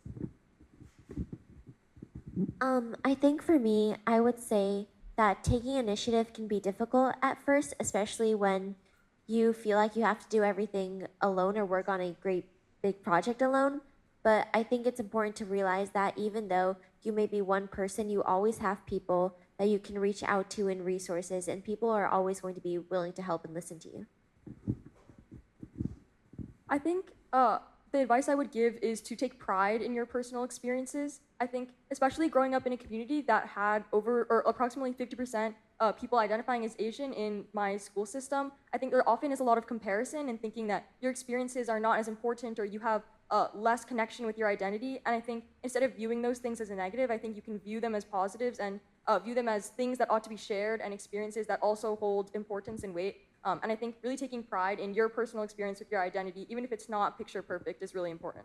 I think for me, I would say that taking initiative can be difficult at first, especially when you feel like you have to do everything alone or work on a great big project alone. But I think it's important to realize that even though you may be one person, you always have people that you can reach out to and resources, and people are always going to be willing to help and listen to you. I think the advice I would give is to take pride in your personal experiences. I think, especially growing up in a community that had approximately 50% people identifying as Asian in my school system, I think there often is a lot of comparison and thinking that your experiences are not as important or you have less connection with your identity. And I think instead of viewing those things as a negative, I think you can view them as positives and view them as things that ought to be shared and experiences that also hold importance and weight. And I think really taking pride in your personal experience with your identity, even if it's not picture perfect, is really important.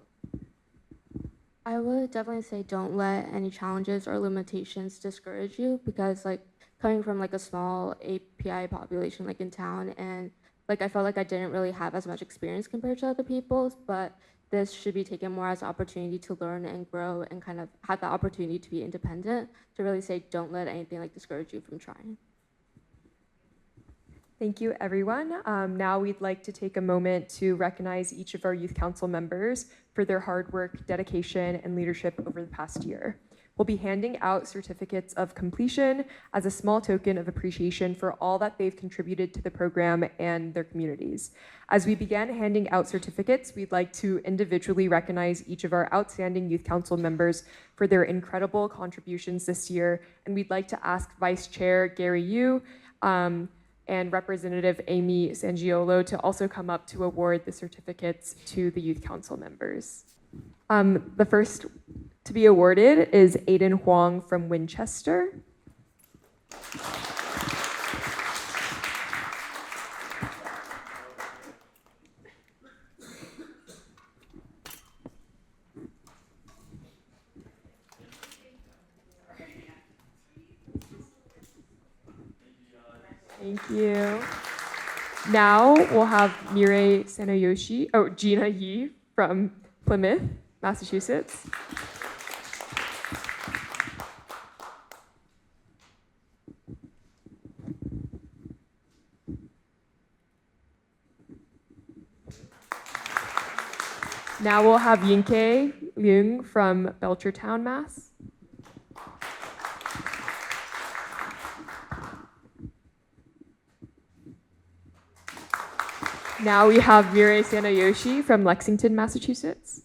I would definitely say don't let any challenges or limitations discourage you, because like coming from like a small API population like in town, and like I felt like I didn't really have as much experience compared to other people, but this should be taken more as an opportunity to learn and grow and kind of have the opportunity to be independent, to really say don't let anything like discourage you from trying. Thank you, everyone. Now we'd like to take a moment to recognize each of our Youth Council members for their hard work, dedication, and leadership over the past year. We'll be handing out certificates of completion as a small token of appreciation for all that they've contributed to the program and their communities. As we begin handing out certificates, we'd like to individually recognize each of our outstanding Youth Council members for their incredible contributions this year. And we'd like to ask Vice Chair Gary Yu, and Representative Amy Sangiolo to also come up to award the certificates to the Youth Council members. The first to be awarded is Aiden Huang from Winchester. Thank you. Now we'll have Gina Yi from Plymouth, Massachusetts. Now we'll have Yinke Leung from Belchertown, Mass. Now we have Mirai Sanayoshi from Lexington, Massachusetts.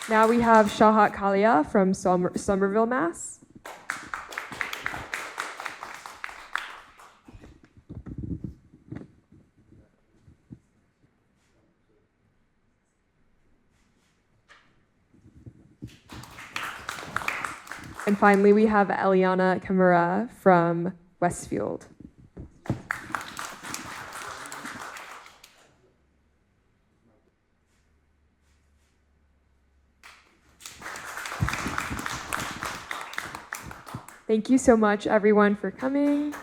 Now we have Shahat Kalia from Somerville, Mass. And finally, we have Eliana Kimura from Westfield. Thank you so much, everyone, for coming.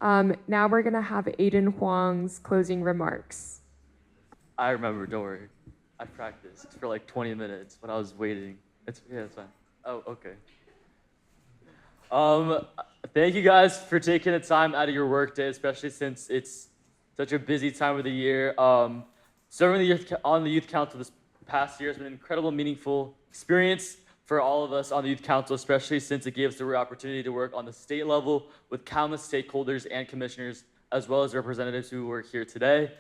Now we're going to have Aiden Huang's closing remarks. I remember, don't worry. I practiced for like 20 minutes when I was waiting. It's fine. Oh, okay. Thank you guys for taking the time out of your workday, especially since it's such a busy time of the year. Serving on the Youth Council this past year has been an incredible, meaningful experience for all of us on the Youth Council, especially since it gave us the rare opportunity to work on the state level with countless stakeholders and commissioners, as well as representatives who were here today,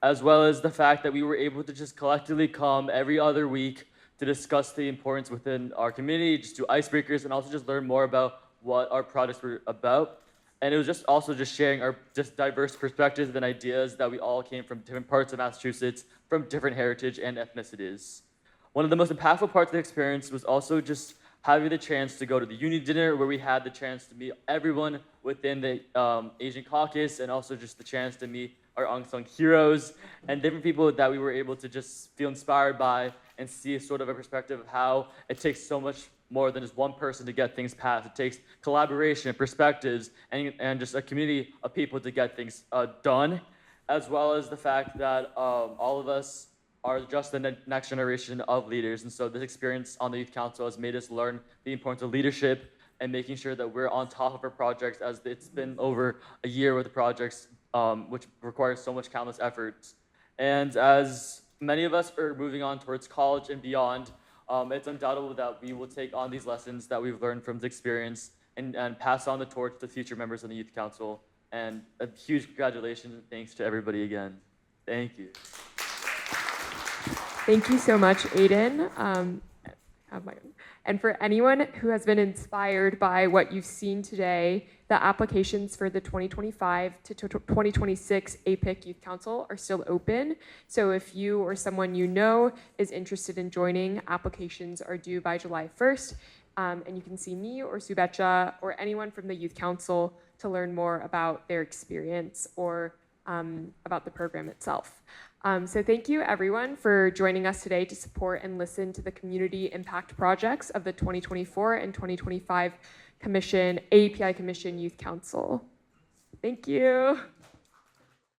as well as the fact that we were able to just collectively come every other week to discuss the importance within our community, just do icebreakers, and also just learn more about what our projects were about. And it was just also just sharing our just diverse perspectives and ideas that we all came from different parts of Massachusetts, from different heritage and ethnicities. One of the most impactful parts of the experience was also just having the chance to go to the union dinner, where we had the chance to meet everyone within the Asian caucus, and also just the chance to meet our unsung heroes and different people that we were able to just feel inspired by and see sort of a perspective of how it takes so much more than just one person to get things passed. It takes collaboration, perspectives, and just a community of people to get things done, as well as the fact that all of us are just the next generation of leaders. And so this experience on the Youth Council has made us learn the importance of leadership and making sure that we're on top of our projects, as it's been over a year with the projects, which requires so much countless efforts. And as many of us are moving on towards college and beyond, it's undoubtable that we will take on these lessons that we've learned from this experience and pass on the torch to future members of the Youth Council. And a huge congratulations and thanks to everybody again. Thank you. Thank you so much, Aiden. And for anyone who has been inspired by what you've seen today, the applications for the 2025 to 2026 APIC Youth Council are still open. So if you or someone you know is interested in joining, applications are due by July 1st. And you can see me or Subecha or anyone from the Youth Council to learn more about their experience or about the program itself. So thank you everyone for joining us today to support and listen to the community impact projects of the 2024 and 2025 AAPI Commission Youth Council. Thank you.